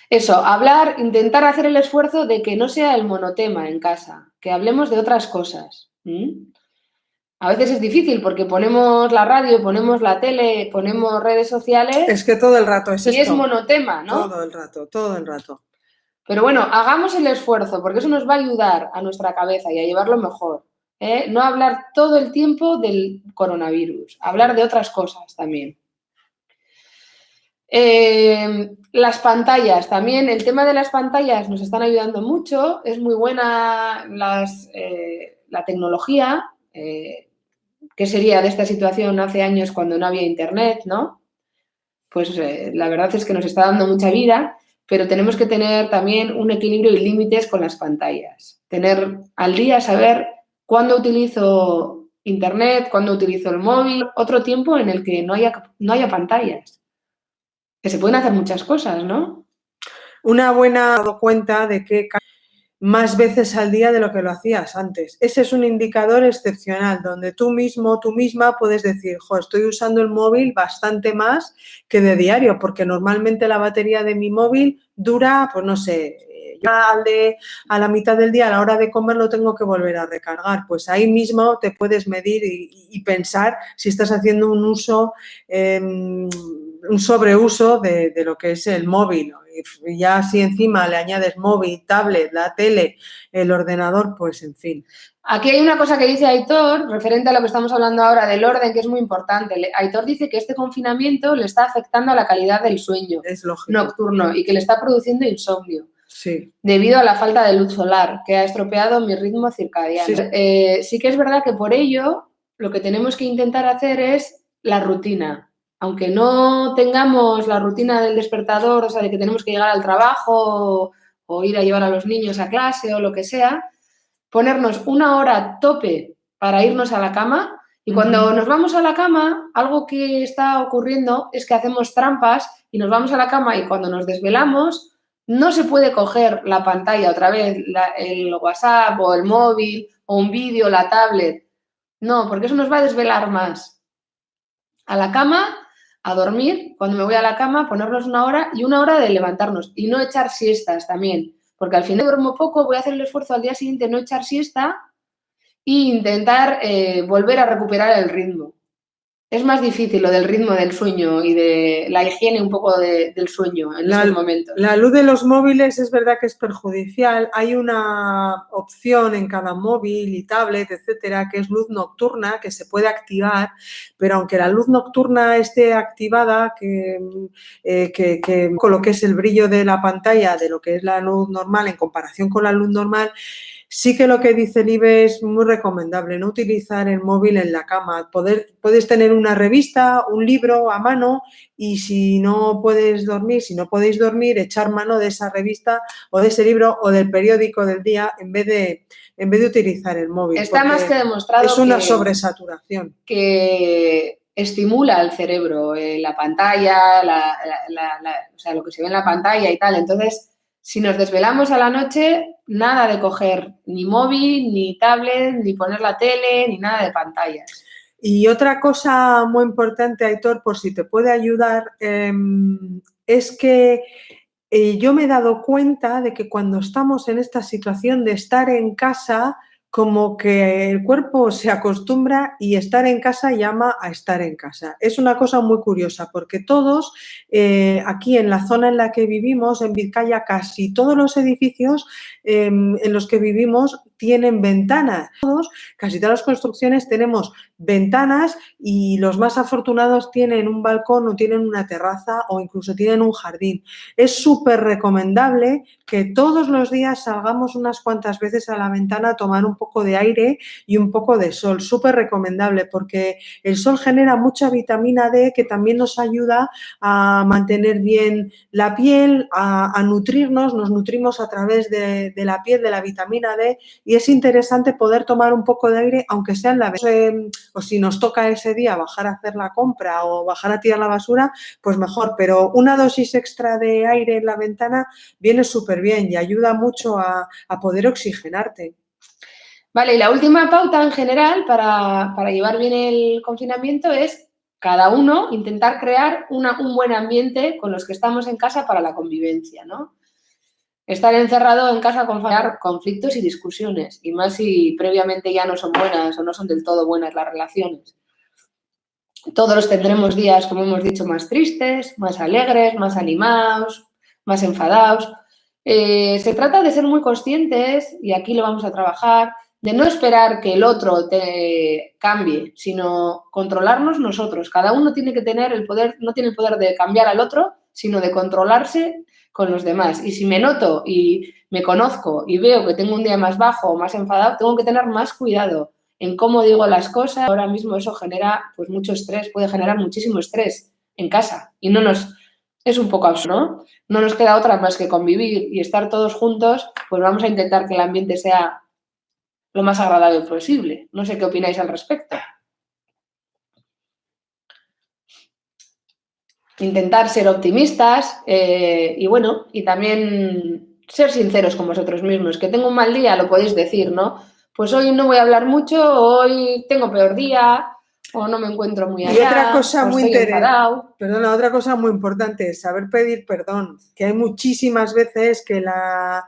Eso, hablar, intentar hacer el esfuerzo de que no sea el monotema en casa, que hablemos de otras cosas. A veces es difícil porque ponemos la radio, ponemos la tele, ponemos redes sociales. Es que todo el rato es esto. Y es monotema, ¿no? Todo el rato, todo el rato. Pero bueno, hagamos el esfuerzo porque eso nos va a ayudar a nuestra cabeza y a llevarlo mejor. No hablar todo el tiempo del coronavirus, hablar de otras cosas también. Las pantallas, también el tema de las pantallas nos están ayudando mucho, es muy buena la tecnología, ¿qué sería de esta situación hace años cuando no había internet, ¿no? Pues la verdad es que nos está dando mucha vida, pero tenemos que tener también un equilibrio y límites con las pantallas, tener al día, saber cuándo utilizo internet, cuándo utilizo el móvil, otro tiempo en el que no haya pantallas. Que se pueden hacer muchas cosas, ¿no? Una buena cuenta de que más veces al día de lo que lo hacías antes. Ese es un indicador excepcional donde tú mismo, tú misma puedes decir, jo, estoy usando el móvil bastante más que de diario, porque normalmente la batería de mi móvil dura, pues no sé, ya a la mitad del día, a la hora de comer, lo tengo que volver a recargar. Pues ahí mismo te puedes medir y pensar si estás haciendo un uso, un sobreuso de lo que es el móvil. Y ya si encima le añades móvil, tablet, la tele, el ordenador, pues en fin. Aquí hay una cosa que dice Aitor, referente a lo que estamos hablando ahora del orden, que es muy importante. Aitor dice que este confinamiento le está afectando a la calidad del sueño nocturno y que le está produciendo insomnio. Sí. Debido a la falta de luz solar, que ha estropeado mi ritmo circadiano. Sí. Sí que es verdad que por ello lo que tenemos que intentar hacer es la rutina. Aunque no tengamos la rutina del despertador, o sea, de que tenemos que llegar al trabajo o ir a llevar a los niños a clase o lo que sea, ponernos una hora tope para irnos a la cama y cuando nos vamos a la cama, algo que está ocurriendo es que hacemos trampas y nos vamos a la cama y cuando nos desvelamos no se puede coger la pantalla otra vez, el WhatsApp o el móvil o un vídeo, la tablet. No, porque eso nos va a desvelar más. A la cama, a dormir, cuando me voy a la cama, ponernos una hora y una hora de levantarnos y no echar siestas también. Porque al final duermo poco, voy a hacer el esfuerzo al día siguiente no echar siesta e intentar volver a recuperar el ritmo. Es más difícil lo del ritmo del sueño y de la higiene un poco del sueño en estos momentos. La luz de los móviles es verdad que es perjudicial. Hay una opción en cada móvil y tablet, etcétera, que es luz nocturna, que se puede activar, pero aunque la luz nocturna esté activada, con lo que es el brillo de la pantalla, de lo que es la luz normal en comparación con la luz normal, sí que lo que dice el IBE es muy recomendable, no utilizar el móvil en la cama. Puedes tener una revista, un libro a mano y si no podéis dormir, echar mano de esa revista o de ese libro o del periódico del día en vez de utilizar el móvil. Está más que demostrado es una sobresaturación. Que estimula al cerebro la pantalla, o sea, lo que se ve en la pantalla y tal. Entonces, Si nos desvelamos a la noche, nada de coger ni móvil, ni tablet, ni poner la tele, ni nada de pantallas. Y otra cosa muy importante, Aitor, por si te puede ayudar, es que yo me he dado cuenta de que cuando estamos en esta situación de estar en casa, como que el cuerpo se acostumbra y estar en casa llama a estar en casa. Es una cosa muy curiosa porque todos, aquí en la zona en la que vivimos, en Vizcaya, casi todos los edificios en los que vivimos tienen ventanas. Casi todas las construcciones tenemos ventanas y los más afortunados tienen un balcón o tienen una terraza o incluso tienen un jardín. Es súper recomendable que todos los días salgamos unas cuantas veces a la ventana a tomar un poco de aire y un poco de sol. Súper recomendable porque el sol genera mucha vitamina D que también nos ayuda a mantener bien la piel, a nutrirnos. Nos nutrimos a través de la piel, de la vitamina D, y es interesante poder tomar un poco de aire, aunque sea en la ventana. O si nos toca ese día bajar a hacer la compra o bajar a tirar la basura, pues mejor. Pero una dosis extra de aire en la ventana viene súper bien y ayuda mucho a poder oxigenarte. Vale, y la última pauta en general para llevar bien el confinamiento es cada uno intentar crear un buen ambiente con los que estamos en casa para la convivencia, ¿no? Estar encerrado en casa con conflictos y discusiones, y más si previamente ya no son buenas o no son del todo buenas las relaciones. Todos tendremos días, como hemos dicho, más tristes, más alegres, más animados, más enfadados. Se trata de ser muy conscientes, y aquí lo vamos a trabajar, de no esperar que el otro te cambie, sino controlarnos nosotros. Cada uno tiene que tener el poder, no tiene el poder de cambiar al otro, sino de controlarse con los demás. Y si me noto y me conozco y veo que tengo un día más bajo o más enfadado, tengo que tener más cuidado en cómo digo las cosas. Ahora mismo eso genera pues mucho estrés, puede generar muchísimo estrés en casa y es un poco absurdo, ¿no? No nos queda otra más que convivir y estar todos juntos, pues vamos a intentar que el ambiente sea lo más agradable posible. No sé qué opináis al respecto. Intentar ser optimistas y bueno, y también ser sinceros con vosotros mismos. Que tengo un mal día, lo podéis decir, ¿no? Pues hoy no voy a hablar mucho, hoy tengo peor día, o no me encuentro muy allá, y otra cosa o muy estoy enfadado. Perdona, otra cosa muy importante es saber pedir perdón, que hay muchísimas veces que la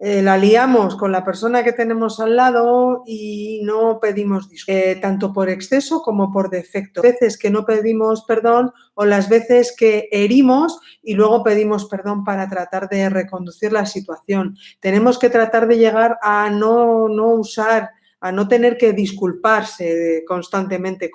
liamos con la persona que tenemos al lado y no pedimos disculpas, tanto por exceso como por defecto. Las veces que no pedimos perdón o las veces que herimos y luego pedimos perdón para tratar de reconducir la situación. Tenemos que tratar de llegar a no tener que disculparse constantemente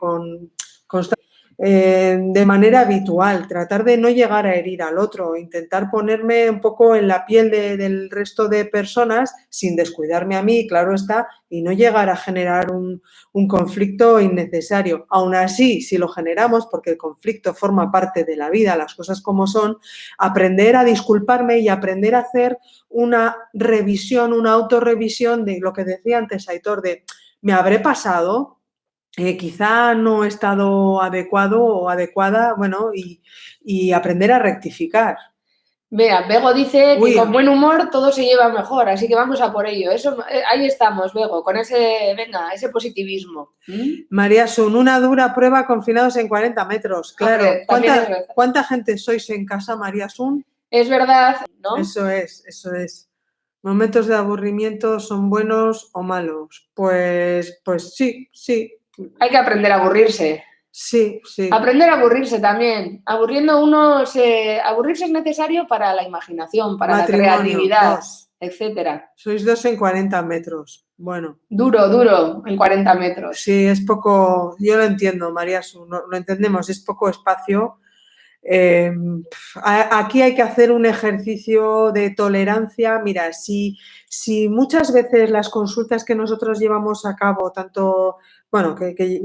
de manera habitual, tratar de no llegar a herir al otro, intentar ponerme un poco en la piel del resto de personas sin descuidarme a mí, claro está, y no llegar a generar un conflicto innecesario. Aún así, si lo generamos, porque el conflicto forma parte de la vida, las cosas como son, aprender a disculparme y aprender a hacer una revisión, una autorrevisión de lo que decía antes Aitor, de ¿me habré pasado? Quizá no he estado adecuado o adecuada, bueno, y aprender a rectificar. Vea, Bego dice que con buen humor todo se lleva mejor, así que vamos a por ello. Eso, ahí estamos, Bego, con ese positivismo. María, son una dura prueba confinados en 40 metros, claro. Hombre, ¿Cuánta gente sois en casa, María Sun? Es verdad, ¿no? Eso es. ¿Momentos de aburrimiento son buenos o malos? Pues sí. Hay que aprender a aburrirse. Sí. Aprender a aburrirse también. Aburrirse es necesario para la imaginación, para la creatividad, etcétera. Sois 2 en 40 metros. Bueno. Duro en 40 metros. Sí, es poco, yo lo entiendo, María, lo entendemos, es poco espacio. Aquí hay que hacer un ejercicio de tolerancia. Mira, si muchas veces las consultas que nosotros llevamos a cabo, tanto, bueno, que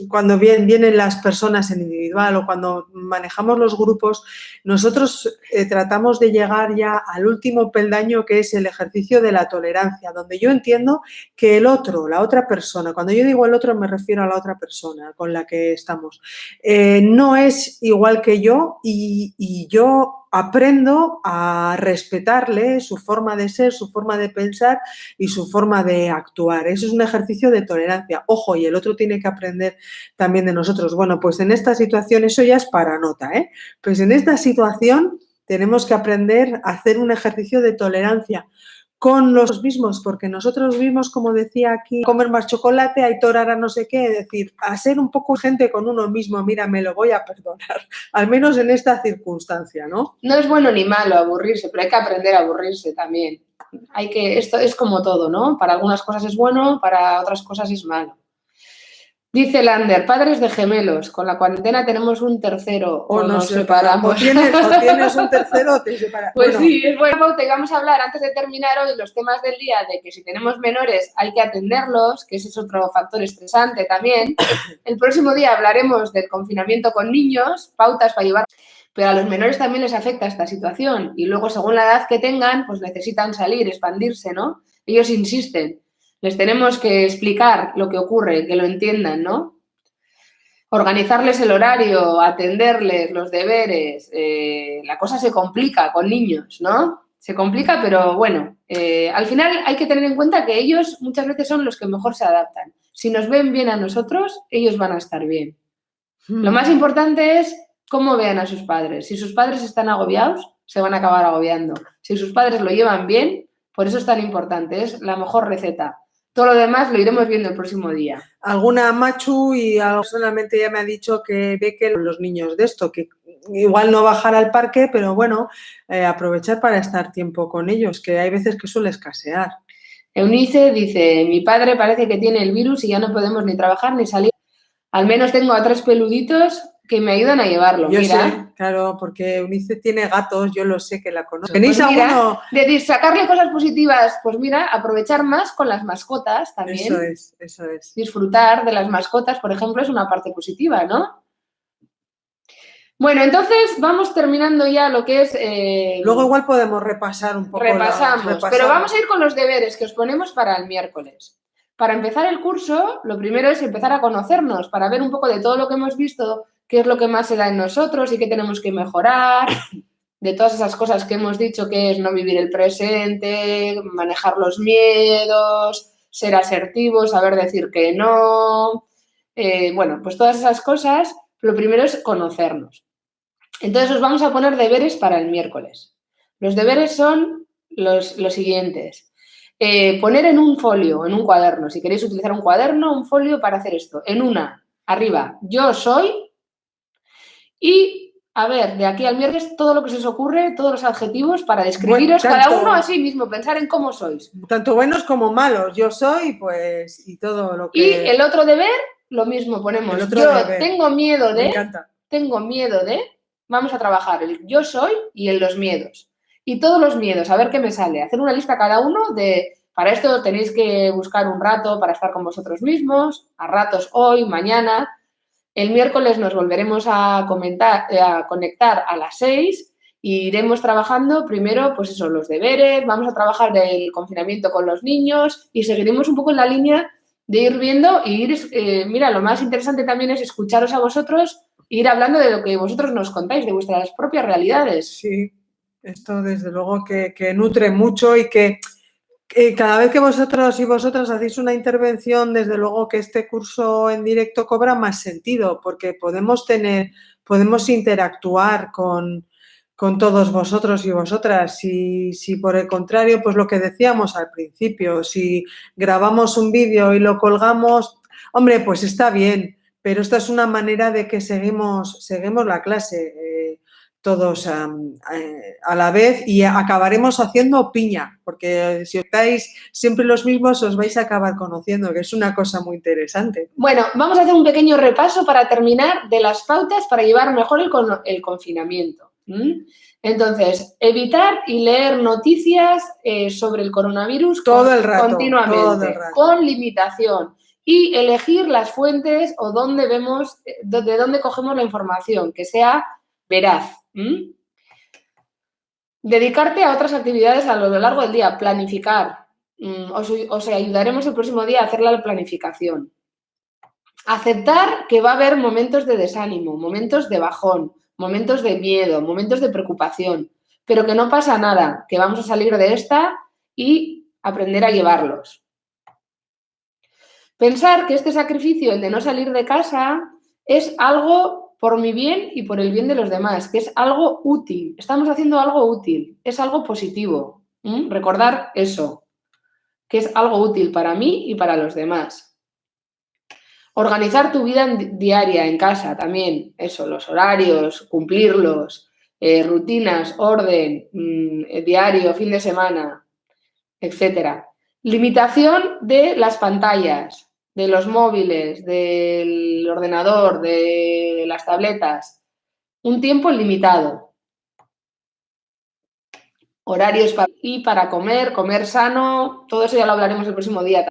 cuando vienen las personas en individual o cuando manejamos los grupos, nosotros tratamos de llegar ya al último peldaño, que es el ejercicio de la tolerancia, donde yo entiendo que el otro, la otra persona, cuando yo digo el otro me refiero a la otra persona con la que estamos, no es igual que yo y yo aprendo a respetarle su forma de ser, su forma de pensar y su forma de actuar. Eso es un ejercicio de tolerancia. Ojo, y el otro tiene que aprender también de nosotros. Bueno, pues en esta situación, eso ya es para nota, ¿eh? Pues en esta situación tenemos que aprender a hacer un ejercicio de tolerancia con los mismos, porque nosotros mismos, como decía aquí, comer más chocolate, Aitor hará no sé qué, es decir, a ser un poco gente con uno mismo, mira, me lo voy a perdonar, al menos en esta circunstancia, ¿no? No es bueno ni malo aburrirse, pero hay que aprender a aburrirse también. Esto es como todo, ¿no? Para algunas cosas es bueno, para otras cosas es malo. Dice Lander, padres de gemelos, con la cuarentena tenemos un tercero o nos separamos. O tienes un tercero o te separas. Pues bueno, sí, es bueno. Te vamos a hablar antes de terminar hoy los temas del día de que si tenemos menores hay que atenderlos, que ese es otro factor estresante también. El próximo día hablaremos del confinamiento con niños, pautas para llevar, pero a los menores también les afecta esta situación y luego según la edad que tengan, pues necesitan salir, expandirse, ¿no? Ellos insisten. Les tenemos que explicar lo que ocurre, que lo entiendan, ¿no? Organizarles el horario, atenderles los deberes, la cosa se complica con niños, ¿no? Se complica, pero bueno, al final hay que tener en cuenta que ellos muchas veces son los que mejor se adaptan. Si nos ven bien a nosotros, ellos van a estar bien. Lo más importante es cómo vean a sus padres. Si sus padres están agobiados, se van a acabar agobiando. Si sus padres lo llevan bien, por eso es tan importante, es la mejor receta. Todo lo demás lo iremos viendo el próximo día. Alguna machu y solamente ya me ha dicho que ve que los niños de esto, que igual no bajar al parque, pero bueno, aprovechar para estar tiempo con ellos, que hay veces que suele escasear. Eunice dice, mi padre parece que tiene el virus y ya no podemos ni trabajar ni salir. Al menos tengo a 3 peluditos que me ayudan a llevarlo. Yo mira. sé, claro, porque Eunice tiene gatos, yo lo sé que la conozco. ¿Tenéis alguno? Decir, sacarle cosas positivas, pues mira, aprovechar más con las mascotas también. Eso es. Disfrutar de las mascotas, por ejemplo, es una parte positiva, ¿no? Bueno, entonces vamos terminando ya lo que es... Luego igual podemos repasar un poco. Repasamos, pero vamos a ir con los deberes que os ponemos para el miércoles. Para empezar el curso, lo primero es empezar a conocernos, para ver un poco de todo lo que hemos visto, qué es lo que más se da en nosotros y qué tenemos que mejorar, de todas esas cosas que hemos dicho, que es no vivir el presente, manejar los miedos, ser asertivos, saber decir que no. Bueno, pues todas esas cosas, lo primero es conocernos. Entonces os vamos a poner deberes para el miércoles. Los deberes son los siguientes. Poner en un folio, en un cuaderno, si queréis utilizar un cuaderno, un folio para hacer esto. En una, arriba, yo soy y, a ver, de aquí al miércoles todo lo que se os ocurre, todos los adjetivos para describiros cada uno a sí mismo, pensar en cómo sois. Tanto buenos como malos, yo soy, pues, y todo lo que... Y el otro deber, lo mismo, ponemos, yo deber. Tengo miedo de... Me encanta. Tengo miedo de... Vamos a trabajar el yo soy y el los miedos. Y todos los miedos, a ver qué me sale. Hacer una lista cada uno de... Para esto tenéis que buscar un rato para estar con vosotros mismos, a ratos hoy, mañana. El miércoles nos volveremos a conectar a las 6 y iremos trabajando primero, pues eso, los deberes, vamos a trabajar el confinamiento con los niños y seguiremos un poco en la línea de ir viendo y ir... mira, lo más interesante también es escucharos a vosotros e ir hablando de lo que vosotros nos contáis, de vuestras propias realidades. Sí, esto desde luego que nutre mucho y que cada vez que vosotros y vosotras hacéis una intervención, desde luego que este curso en directo cobra más sentido porque podemos interactuar con todos vosotros y vosotras. Si por el contrario, pues lo que decíamos al principio, si grabamos un vídeo y lo colgamos, hombre, pues está bien, pero esta es una manera de que seguimos la clase todos a la vez y acabaremos haciendo piña, porque si estáis siempre los mismos os vais a acabar conociendo, que es una cosa muy interesante. Bueno, vamos a hacer un pequeño repaso para terminar de las pautas para llevar mejor el confinamiento. Entonces, evitar y leer noticias sobre el coronavirus todo el rato, continuamente, todo el rato. Con limitación. Y elegir las fuentes o de dónde cogemos la información, que sea veraz. Dedicarte a otras actividades a lo largo del día, planificar. Os ayudaremos el próximo día a hacer la planificación. Aceptar que va a haber momentos de desánimo, momentos de bajón. momentos de miedo, momentos de preocupación, pero que no pasa nada, que vamos a salir de esta y aprender a llevarlos. Pensar que este sacrificio, el de no salir de casa, es algo por mi bien y por el bien de los demás, que es algo útil. Estamos haciendo algo útil, es algo positivo. Recordar eso, que es algo útil para mí y para los demás. Organizar tu vida diaria en casa también, eso, los horarios, cumplirlos, rutinas, orden, diario, fin de semana, etcétera. Limitación de las pantallas, de los móviles, del ordenador, de las tabletas. Un tiempo limitado. Horarios para comer sano, todo eso ya lo hablaremos el próximo día.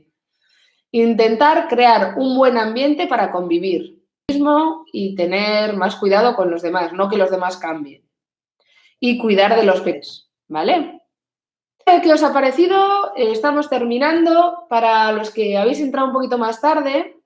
Intentar crear un buen ambiente para convivir y tener más cuidado con los demás, no que los demás cambien. Y cuidar de los peques, ¿vale? ¿Qué os ha parecido? Estamos terminando. Para los que habéis entrado un poquito más tarde,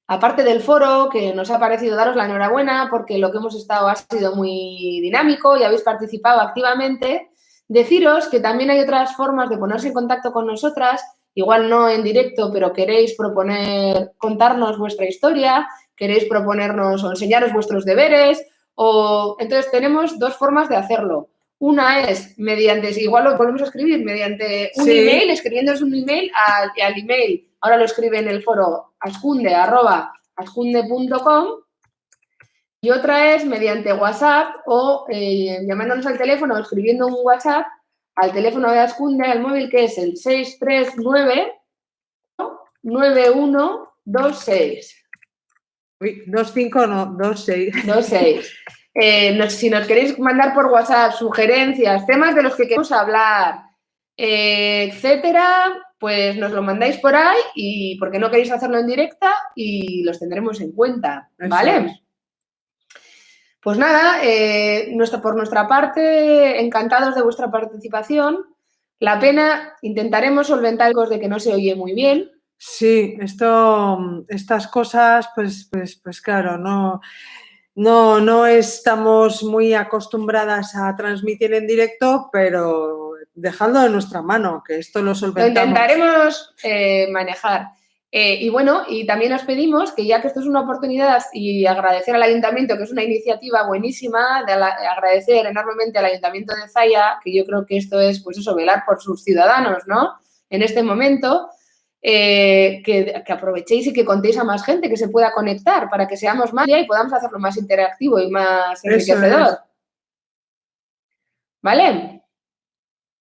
aparte del foro, que nos ha parecido daros la enhorabuena porque lo que hemos estado ha sido muy dinámico y habéis participado activamente, deciros que también hay otras formas de ponerse en contacto con nosotras, igual no en directo, pero queréis contarnos vuestra historia, queréis proponernos o enseñaros vuestros deberes, entonces tenemos dos formas de hacerlo. Una es mediante, igual lo volvemos a escribir, mediante un email, escribiéndonos un email al email, ahora lo escribe en el foro, ascunde@ascunde.com, y otra es mediante WhatsApp o llamándonos al teléfono o escribiendo un WhatsApp al teléfono de Ascunde, al móvil, que es el 639-9126. Uy, 25 no, 26. 26. Si nos queréis mandar por WhatsApp sugerencias, temas de los que queremos hablar, etcétera, pues nos lo mandáis por ahí, y porque no queréis hacerlo en directa, y los tendremos en cuenta, ¿vale? Pues nada, por nuestra parte, encantados de vuestra participación. La pena, intentaremos solventar cosas de que no se oye muy bien. Sí, estas cosas, pues claro, no estamos muy acostumbradas a transmitir en directo, pero dejadlo de nuestra mano, que esto lo solventamos. Lo intentaremos manejar. Y bueno, y también os pedimos que, ya que esto es una oportunidad, y agradecer al Ayuntamiento, que es una iniciativa buenísima, agradecer enormemente al Ayuntamiento de Zaya, que yo creo que esto es, pues eso, velar por sus ciudadanos, ¿no? En este momento, que aprovechéis y que contéis a más gente que se pueda conectar para que seamos más y podamos hacerlo más interactivo y más enriquecedor. ¿Vale?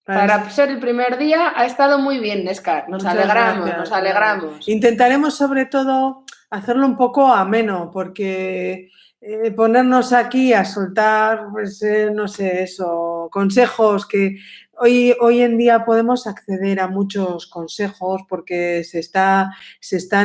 Para ser el primer día ha estado muy bien, Nescar. Nos alegramos. Intentaremos sobre todo hacerlo un poco ameno, porque ponernos aquí a soltar, pues no sé, eso, consejos que hoy en día podemos acceder a muchos consejos porque se están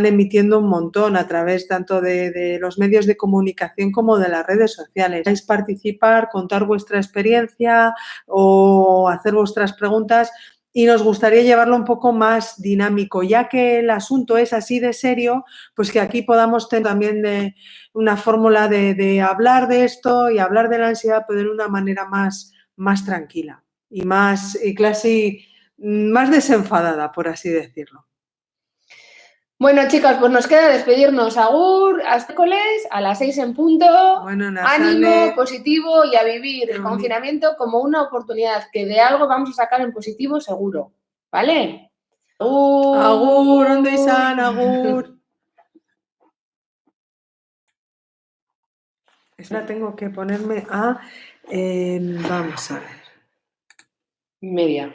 emitiendo un montón a través tanto de los medios de comunicación como de las redes sociales. Podéis participar, contar vuestra experiencia o hacer vuestras preguntas, y nos gustaría llevarlo un poco más dinámico, ya que el asunto es así de serio, pues que aquí podamos tener también una fórmula de hablar de esto y hablar de la ansiedad, pero de una manera más tranquila y más desenfadada, por así decirlo. Bueno, chicas, pues nos queda despedirnos. Agur, hasta miércoles a las 6 en punto. Bueno, ánimo, positivo, y a vivir el confinamiento como una oportunidad, que de algo vamos a sacar en positivo seguro, ¿vale? Agur. Agur, ondo izan, agur. Ahora tengo que ponerme a... vamos a ver. Media.